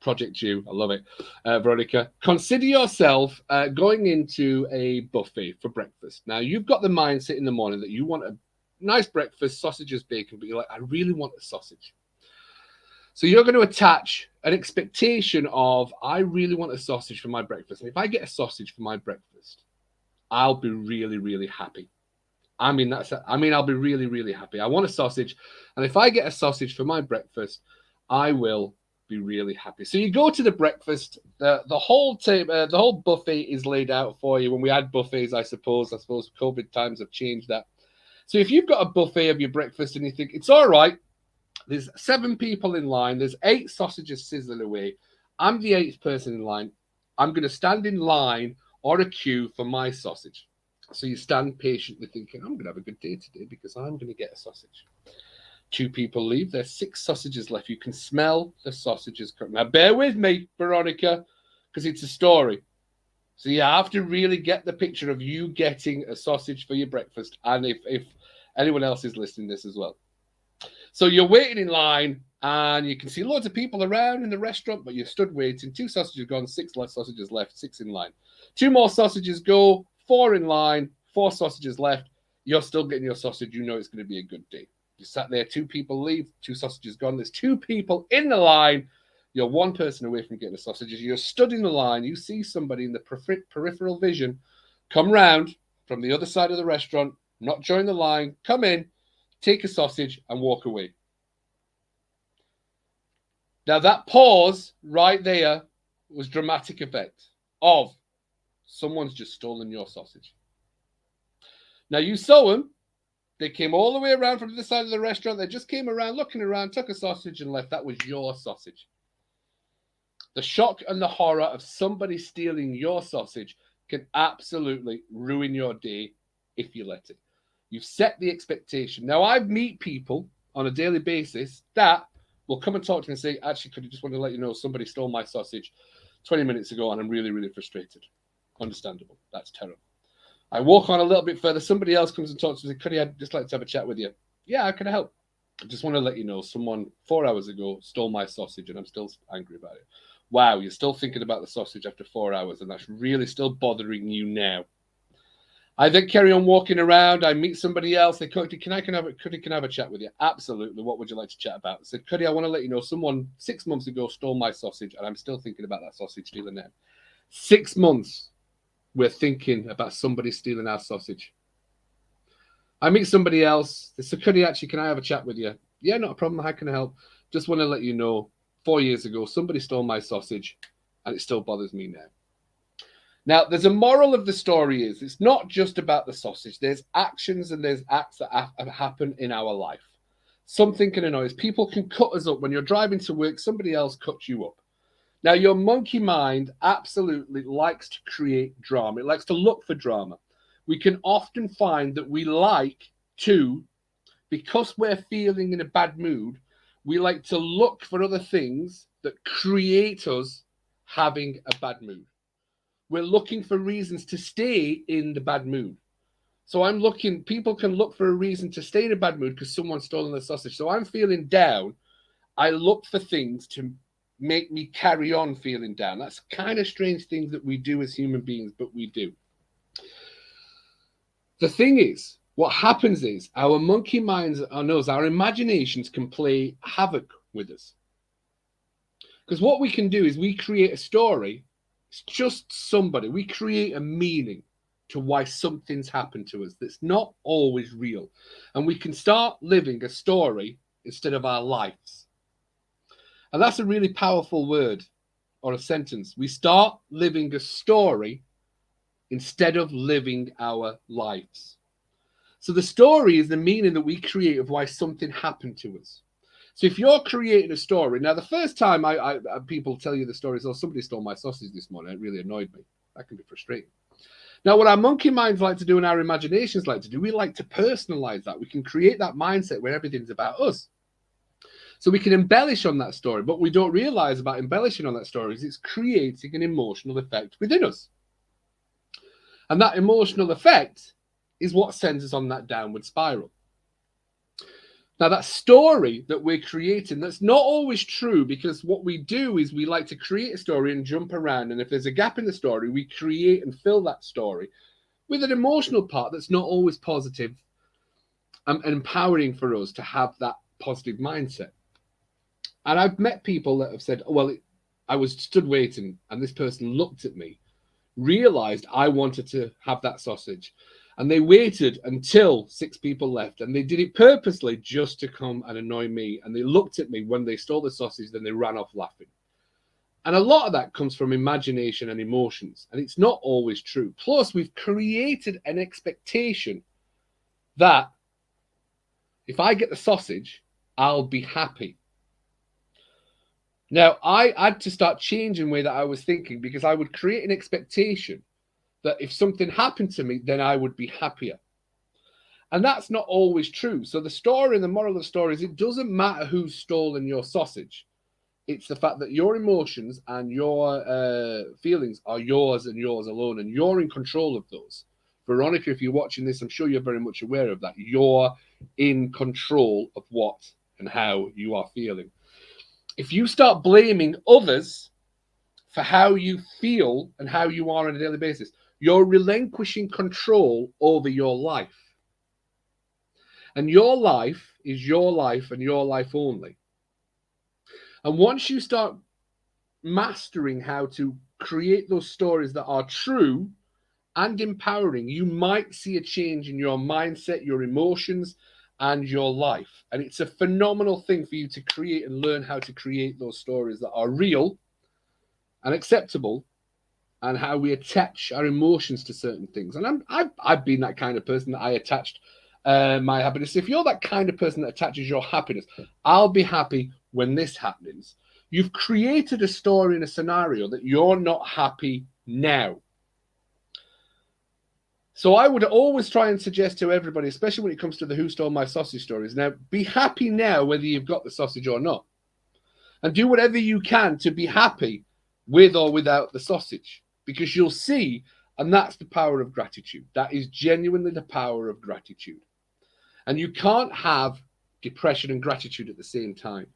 Project You, I love it, Veronica. Consider yourself going into a buffet for breakfast. Now, you've got the mindset in the morning that you want a nice breakfast, sausages, bacon, but you're like, I really want a sausage. So you're going to attach an expectation of, I really want a sausage for my breakfast. And if I get a sausage for my breakfast, I'll be really, really happy. I'll be really, really happy. I want a sausage. And if I get a sausage for my breakfast, I will be really happy. So you go to the breakfast. The whole buffet is laid out for you. When we had buffets, I suppose COVID times have changed that. So if you've got a buffet of your breakfast and you think it's all right, there's 7 people in line, there's 8 sausages sizzling away. I'm the 8th person in line. I'm going to stand in line or a queue for my sausage. So you stand patiently thinking, I'm going to have a good day today because I'm going to get a sausage. 2 people leave. There's 6 sausages left. You can smell the sausages. Now, bear with me, Veronica, because it's a story. So you have to really get the picture of you getting a sausage for your breakfast. And if anyone else is listening to this as well. So you're waiting in line and you can see loads of people around in the restaurant, but you're stood waiting. 2 sausages gone, 6 less sausages left, 6 in line. 2 more sausages go, 4 in line, 4 sausages left. You're still getting your sausage. You know it's going to be a good day. You sat there, 2 people leave, 2 sausages gone. There's 2 people in the line. You're 1 person away from getting the sausages. You're stood in the line. You see somebody in the peripheral vision come round from the other side of the restaurant, not join the line, come in, take a sausage and walk away. Now that pause right there was dramatic effect of someone's just stolen your sausage. Now you saw them. They came all the way around from the side of the restaurant. They just came around, looking around, took a sausage and left. That was your sausage. The shock and the horror of somebody stealing your sausage can absolutely ruin your day if you let it. You've set the expectation. Now, I meet people on a daily basis that will come and talk to me and say, actually, could you just want to let you know somebody stole my sausage 20 minutes ago and I'm really, really frustrated. Understandable. That's terrible. I walk on a little bit further. Somebody else comes and talks to me. Could I'd just like to have a chat with you? Yeah, how can I help? I just want to let you know someone 4 hours ago stole my sausage and I'm still angry about it. Wow, you're still thinking about the sausage after 4 hours and that's really still bothering you now. I then carry on walking around. I meet somebody else. They come, can I have a chat with you? Absolutely. What would you like to chat about? I said, Cuddy, I want to let you know someone 6 months ago stole my sausage and I'm still thinking about that sausage stealing now. 6 months we're thinking about somebody stealing our sausage. I meet somebody else. They said, Cuddy, actually, can I have a chat with you? Yeah, not a problem. How can I help? Just want to let you know 4 years ago, somebody stole my sausage and it still bothers me now. Now, there's a moral of the story is it's not just about the sausage. There's actions and there's acts that happen in our life. Something can annoy us. People can cut us up. When you're driving to work, somebody else cuts you up. Now, your monkey mind absolutely likes to create drama. It likes to look for drama. We can often find that we like to, because we're feeling in a bad mood, we like to look for other things that create us having a bad mood. We're looking for reasons to stay in the bad mood. So people can look for a reason to stay in a bad mood because someone's stolen the sausage. So I'm feeling down. I look for things to make me carry on feeling down. That's kind of strange things that we do as human beings, but we do. The thing is, what happens is our monkey minds, our imaginations can play havoc with us. Because what we can do is we create a story. It's just somebody. We create a meaning to why something's happened to us that's not always real. And we can start living a story instead of our lives. And that's a really powerful word or a sentence. We start living a story instead of living our lives. So the story is the meaning that we create of why something happened to us. So if you're creating a story, now the first time people tell you the story is, oh, somebody stole my sausage this morning, it really annoyed me. That can be frustrating. Now, what our monkey minds like to do and our imaginations like to do, we like to personalize that. We can create that mindset where everything's about us. So we can embellish on that story. But what we don't realize about embellishing on that story is it's creating an emotional effect within us. And that emotional effect is what sends us on that downward spiral. Now, that story that we're creating, that's not always true, because what we do is we like to create a story and jump around. And if there's a gap in the story, we create and fill that story with an emotional part that's not always positive and empowering for us to have that positive mindset. And I've met people that have said, well, I was stood waiting and this person looked at me, realized I wanted to have that sausage. And they waited until 6 people left, and they did it purposely just to come and annoy me. And they looked at me when they stole the sausage, then they ran off laughing. And a lot of that comes from imagination and emotions, and it's not always true. Plus, we've created an expectation that if I get the sausage, I'll be happy. Now, I had to start changing the way that I was thinking, because I would create an expectation that if something happened to me, then I would be happier. And that's not always true. So the story and the moral of the story is it doesn't matter who's stolen your sausage. It's the fact that your emotions and your feelings are yours and yours alone, and you're in control of those. Veronica, if you're watching this, I'm sure you're very much aware of that. You're in control of what and how you are feeling. If you start blaming others for how you feel and how you are on a daily basis, you're relinquishing control over your life. And your life is your life and your life only. And once you start mastering how to create those stories that are true and empowering, you might see a change in your mindset, your emotions, and your life. And it's a phenomenal thing for you to create and learn how to create those stories that are real and acceptable, and how we attach our emotions to certain things. And I've been that kind of person that I attached my happiness. If you're that kind of person that attaches your happiness, I'll be happy when this happens. You've created a story and a scenario that you're not happy now. So I would always try and suggest to everybody, especially when it comes to the Who Stole My Sausage stories, now be happy now whether you've got the sausage or not. And do whatever you can to be happy with or without the sausage. Because you'll see, and that's the power of gratitude. That is genuinely the power of gratitude. And you can't have depression and gratitude at the same time.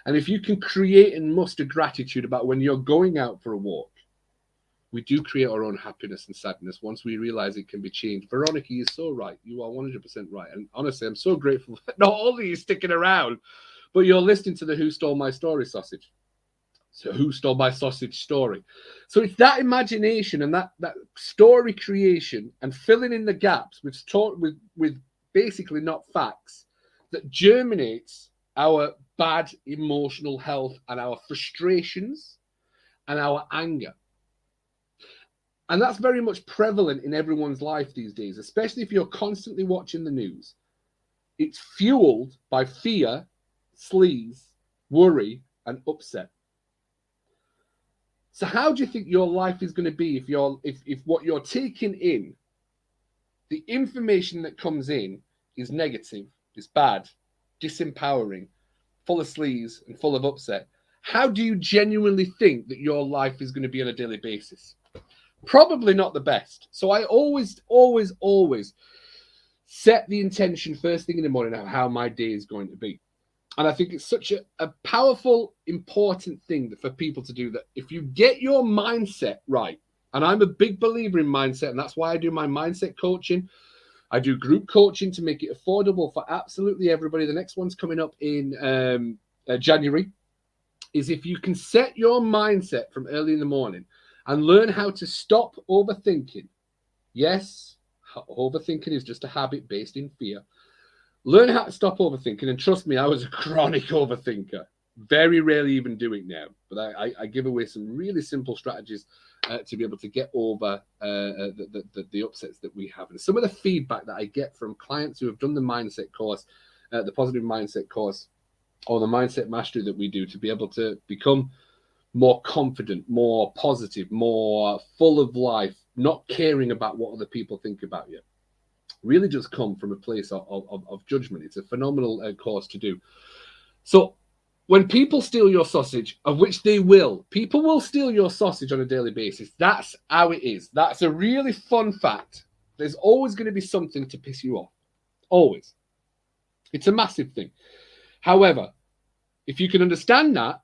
And if you can create and muster gratitude about when you're going out for a walk, we do create our own happiness and sadness once we realize it can be changed. Veronica is so right. You are 100% right. And honestly, I'm so grateful that not only are you sticking around, but you're listening to the Who Stole My Story sausage. So Who Stole My Sausage story. So it's that imagination and that story creation and filling in the gaps with basically not facts that germinates our bad emotional health and our frustrations and our anger. And that's very much prevalent in everyone's life these days, especially if you're constantly watching the news. It's fueled by fear, sleaze, worry, and upset. So how do you think your life is going to be if what you're taking in, the information that comes in, is negative, is bad, disempowering, full of sleaze, and full of upset? How do you genuinely think that your life is going to be on a daily basis? Probably not the best. So I always set the intention first thing in the morning of how my day is going to be. And I think it's such a powerful, important thing for people to do, that if you get your mindset right, and I'm a big believer in mindset, and that's why I do my mindset coaching. I do group coaching to make it affordable for absolutely everybody. The next one's coming up in January. Is if you can set your mindset from early in the morning and learn how to stop overthinking. Yes, overthinking is just a habit based in fear. Learn how to stop overthinking. And trust me, I was a chronic overthinker. Very rarely even do it now. But I give away some really simple strategies to be able to get over the upsets that we have. And some of the feedback that I get from clients who have done the mindset course, the positive mindset course, or the mindset mastery that we do to be able to become more confident, more positive, more full of life, not caring about what other people think about you, really just come from a place of judgment. It's a phenomenal course to do. So when people steal your sausage, of which they will, people will steal your sausage on a daily basis. That's how it is. That's a really fun fact. There's always going to be something to piss you off. Always. It's a massive thing. However, if you can understand that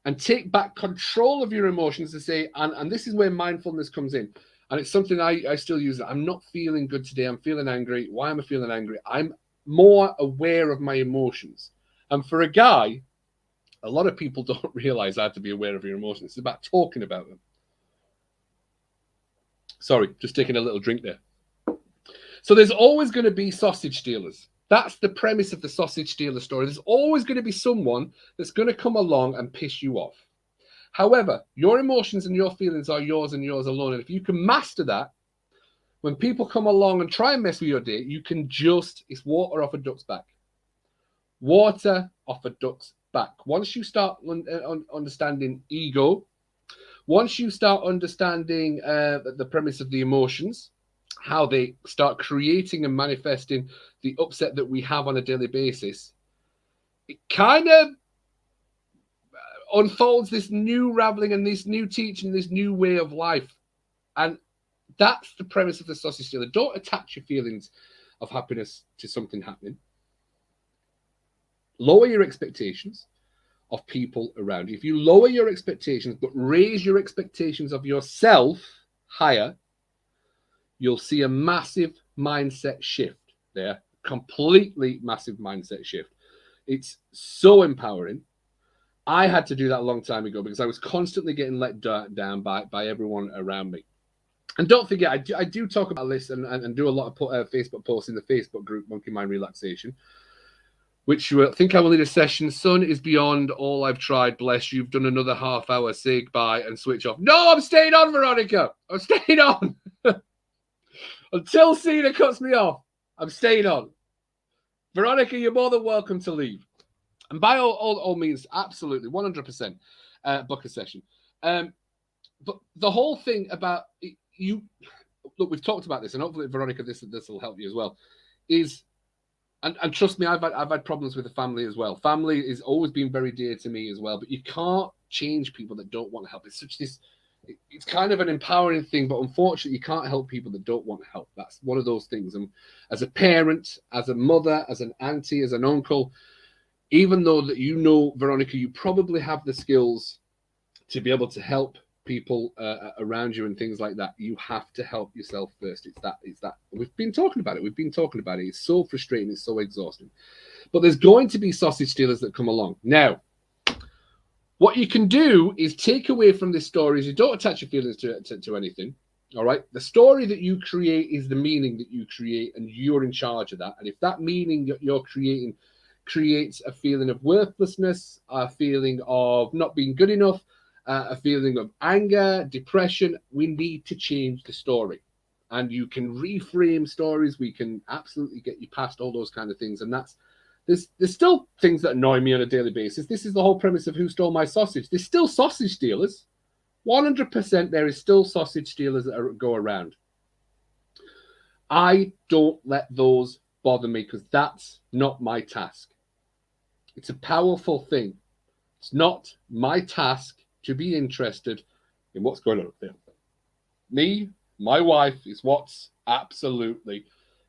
and take back control of your emotions to say, and this is where mindfulness comes in, and it's something I still use. I'm not feeling good today. I'm feeling angry. Why am I feeling angry? I'm more aware of my emotions. And for a guy, a lot of people don't realize how to be aware of your emotions. It's about talking about them. Sorry, just taking a little drink there. So there's always going to be sausage stealers. That's the premise of the sausage stealer story. There's always going to be someone that's going to come along and piss you off. However, your emotions and your feelings are yours and yours alone. And if you can master that, when people come along and try and mess with your day, you can it's water off a duck's back. Water off a duck's back. Once you start understanding ego, once you start understanding the premise of the emotions, how they start creating and manifesting the upset that we have on a daily basis, it kind of unfolds this new raveling and this new teaching, this new way of life. And that's the premise of the sausage stealer. Don't attach your feelings of happiness to something happening. Lower your expectations of people around you. If you lower your expectations but raise your expectations of yourself higher, you'll see a massive mindset shift there. Completely massive mindset shift. It's so empowering. I had to do that a long time ago because I was constantly getting let down by everyone around me. And don't forget, I do talk about this and do a lot of Facebook posts in the Facebook group, Monkey Mind Relaxation, which you think I will need a session. Sun is beyond all I've tried. Bless you. You've done another half hour. Say goodbye and switch off. No, I'm staying on, Veronica. I'm staying on. Until Cena cuts me off, I'm staying on. Veronica, you're more than welcome to leave. And by all means, absolutely, 100%, book a session. But the whole thing about you, look, we've talked about this, and hopefully, Veronica, this will help you as well, is, and trust me, I've had problems with the family as well. Family has always been very dear to me as well, but you can't change people that don't want to help. It's kind of an empowering thing, but unfortunately, you can't help people that don't want help. That's one of those things. And as a parent, as a mother, as an auntie, as an uncle, even though that Veronica, you probably have the skills to be able to help people around you and things like that, you have to help yourself first. It's that. We've been talking about it. It's so frustrating. It's so exhausting. But there's going to be sausage stealers that come along. Now, what you can do is take away from this story is you don't attach your feelings to anything. All right. The story that you create is the meaning that you create, and you're in charge of that. And if that meaning that you're creating creates a feeling of worthlessness, a feeling of not being good enough, a feeling of anger, depression, we need to change the story. And you can reframe stories. We can absolutely get you past all those kind of things. And there's still things that annoy me on a daily basis. This is the whole premise of Who Stole My Sausage. There's still sausage stealers. 100% there is still sausage stealers that go around. I don't let those bother me because that's not my task. It's a powerful thing. It's not my task to be interested in what's going on up there. Me, my wife, is what's absolutely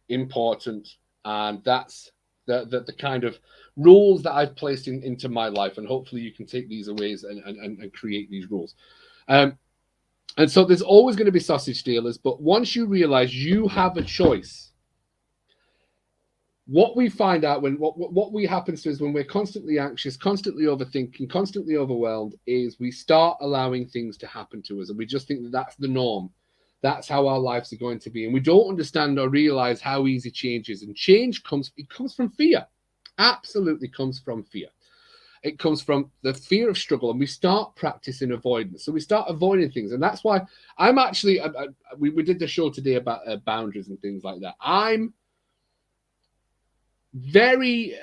important, and that's the kind of rules that I've placed into my life, and hopefully you can take these away and create these rules. And so there's always going to be sausage stealers, but once you realize you have a choice, what we find out what happens to us when we're constantly anxious, constantly overthinking, constantly overwhelmed, is we start allowing things to happen to us, and we just think that that's the norm. That's how our lives are going to be. And we don't understand or realize how easy change is. And change comes from fear. Absolutely comes from fear. It comes from the fear of struggle. And we start practicing avoidance. So we start avoiding things. And that's why I'm actually, we did the show today about boundaries and things like that. I'm very,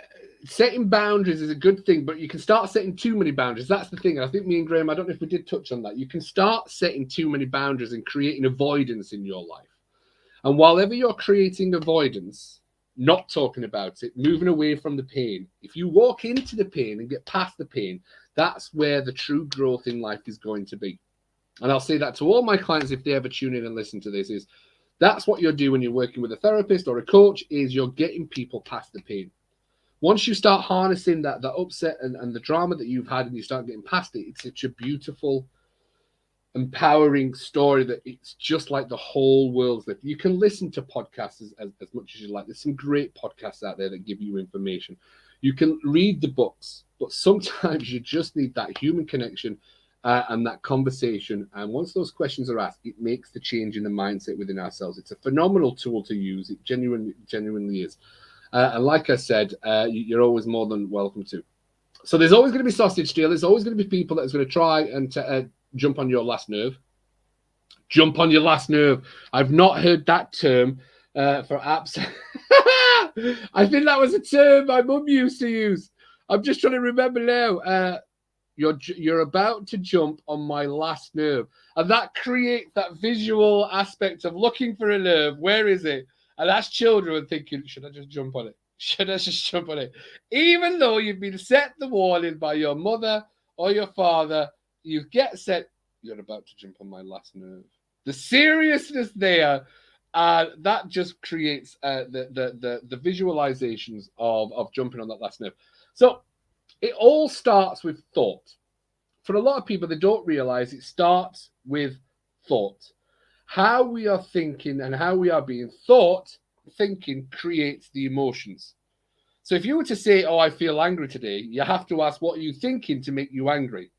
setting boundaries is a good thing, but you can start setting too many boundaries. That's the thing. I think me and Graham, I don't know if we did touch on that. You can start setting too many boundaries and creating avoidance in your life. And while ever you're creating avoidance, not talking about it, moving away from the pain, if you walk into the pain and get past the pain, that's where the true growth in life is going to be. And I'll say that to all my clients if they ever tune in and listen to this, is that's what you're doing when you're working with a therapist or a coach, is you're getting people past the pain. Once you start harnessing that upset and the drama that you've had and you start getting past it, it's such a beautiful, empowering story that it's just like the whole world's lived. You can listen to podcasts as much as you like. There's some great podcasts out there that give you information. You can read the books, but sometimes you just need that human connection and that conversation. And once those questions are asked, it makes the change in the mindset within ourselves. It's a phenomenal tool to use. It genuinely is. And like I said, you're always more than welcome to. So there's always going to be sausage stealers. There's always going to be people that's going to try and jump on your last nerve. Jump on your last nerve. I've not heard that term for apps. I think that was a term my mum used to use. I'm just trying to remember now. You're about to jump on my last nerve. And that creates that visual aspect of looking for a nerve. Where is it? And that's children thinking, should I just jump on it? Should I just jump on it? Even though you've been set the warning by your mother or your father, you get set, you're about to jump on my last nerve. The seriousness there, that just creates the visualizations of jumping on that last nerve. So it all starts with thought. For a lot of people, they don't realize it starts with thought. How we are thinking and how we are being thought, thinking creates the emotions. So if you were to say, oh, I feel angry today, you have to ask, what are you thinking to make you angry?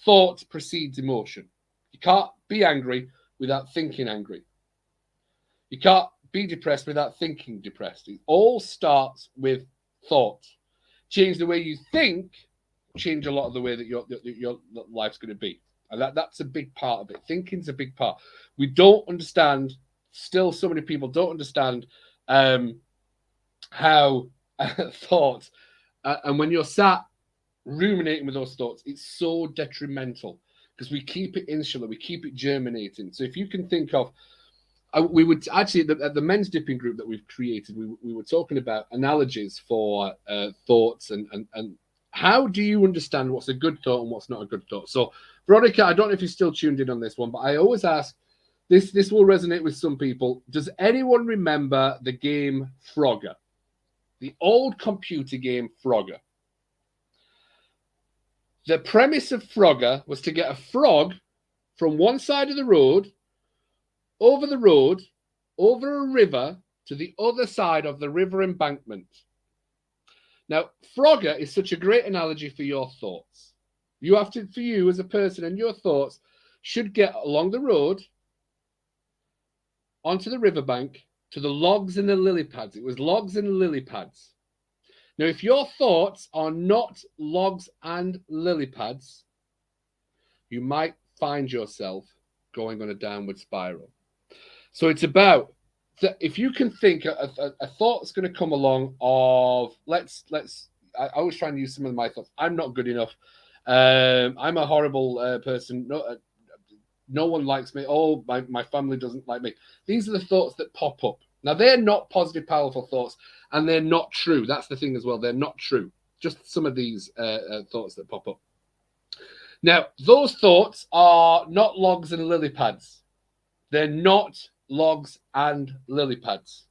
Thought precedes emotion. You can't be angry without thinking angry. You can't be depressed without thinking depressed. It all starts with thought. Change the way you think, change a lot of the way that your life's going to be. And that's a big part of it. Thinking's a big part. We don't understand, still so many people don't understand how thought, and when you're sat ruminating with those thoughts, it's so detrimental because we keep it insular, we keep it germinating. So if you can think of, we would actually at the men's dipping group that we've created, we were talking about analogies for thoughts and how do you understand what's a good thought and what's not a good thought. So Veronica, I don't know if you're still tuned in on this one, but I always ask, this will resonate with some people. Does anyone remember the game Frogger? The old computer game Frogger. The premise of Frogger was to get a frog from one side of the road, over a river, to the other side of the river embankment. Now, Frogger is such a great analogy for your thoughts. You have to, for you as a person, and your thoughts should get along the road, onto the riverbank, to the logs and the lily pads. It was logs and lily pads. Now, if your thoughts are not logs and lily pads, you might find yourself going on a downward spiral. So it's about that. If you can think a thought's going to come along of I always try and use some of my thoughts. I'm not good enough. I'm a horrible person. No one likes me. Oh, my family doesn't like me. These are the thoughts that pop up. Now, they're not positive, powerful thoughts, and they're not true. That's the thing as well. They're not true. Just some of these thoughts that pop up. Now, those thoughts are not logs and lily pads. They're not logs and lily pads.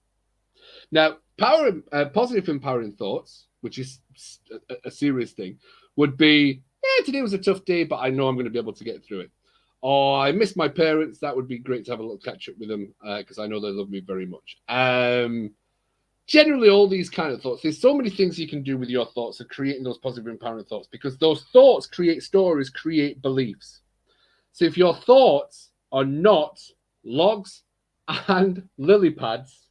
Now, positive empowering thoughts, which is a serious thing, would be, today was a tough day, but I know I'm going to be able to get through it. Or I miss my parents. That would be great to have a little catch up with them because I know they love me very much. Generally, all these kind of thoughts. There's so many things you can do with your thoughts of creating those positive empowering thoughts because those thoughts create stories, create beliefs. So if your thoughts are not logs and lily pads,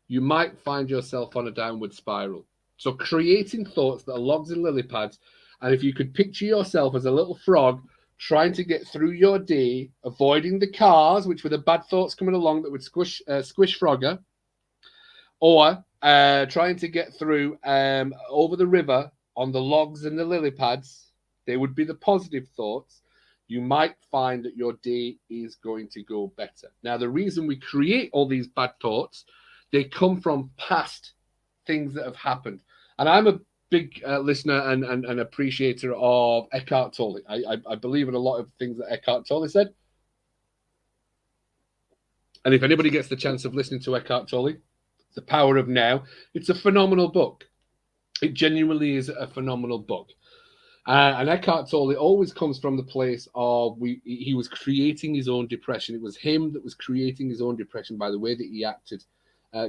you might find yourself on a downward spiral. So creating thoughts that are logs and lily pads, and if you could picture yourself as a little frog trying to get through your day, avoiding the cars, which were the bad thoughts coming along that would squish Frogger, or trying to get through over the river on the logs and the lily pads, they would be the positive thoughts. You might find that your day is going to go better. Now, the reason we create all these bad thoughts, they come from past things that have happened. And I'm a big listener and appreciator of Eckhart Tolle. I believe in a lot of things that Eckhart Tolle said. And if anybody gets the chance of listening to Eckhart Tolle, The Power of Now, it's a phenomenal book. It genuinely is a phenomenal book. And Eckhart Tolle always comes from the place of he was creating his own depression. It was him that was creating his own depression by the way that he acted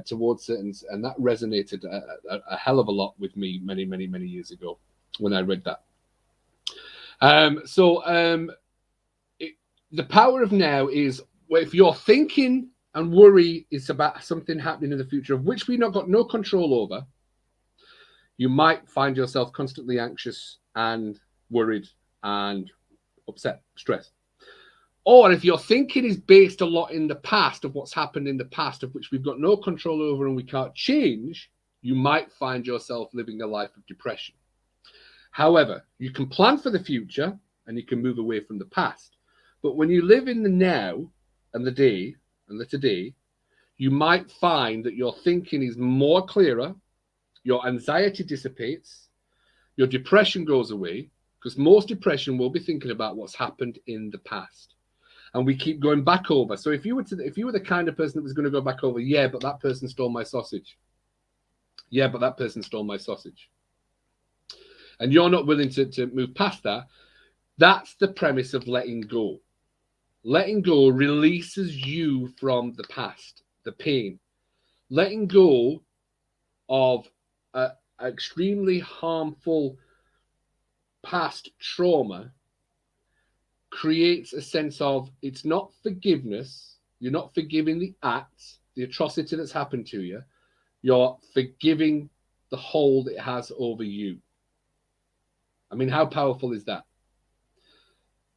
towards certain, and that resonated a hell of a lot with me many, many, many years ago when I read that. The power of now is if you're thinking and worry is about something happening in the future of which we've not got no control over, you might find yourself constantly anxious and worried and upset, stressed. Or if your thinking is based a lot in the past of what's happened in the past of which we've got no control over and we can't change, you might find yourself living a life of depression. However, you can plan for the future and you can move away from the past. But when you live in the now and the day and the today, you might find that your thinking is more clearer, your anxiety dissipates, your depression goes away, because most depression will be thinking about what's happened in the past. And we keep going back over. So if you were the kind of person that was going to go back over, yeah, but that person stole my sausage. Yeah, but that person stole my sausage. And you're not willing to move past that. That's the premise of letting go. Letting go releases you from the past, the pain. Letting go of extremely harmful past trauma creates a sense of it's not forgiveness. You're not forgiving the act, the atrocity that's happened to you. You're forgiving the hold it has over you. I mean, how powerful is that?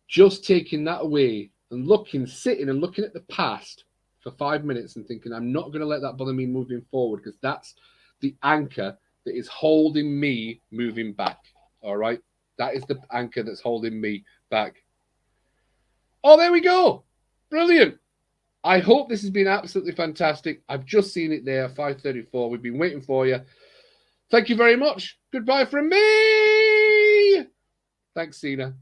Just taking that away and sitting and looking at the past for 5 minutes and thinking, I'm not going to let that bother me moving forward, because the anchor that is holding me moving back. All right. That is the anchor that's holding me back. Oh, there we go. Brilliant. I hope this has been absolutely fantastic. I've just seen it there, 5:34. We've been waiting for you. Thank you very much. Goodbye from me. Thanks, Cena.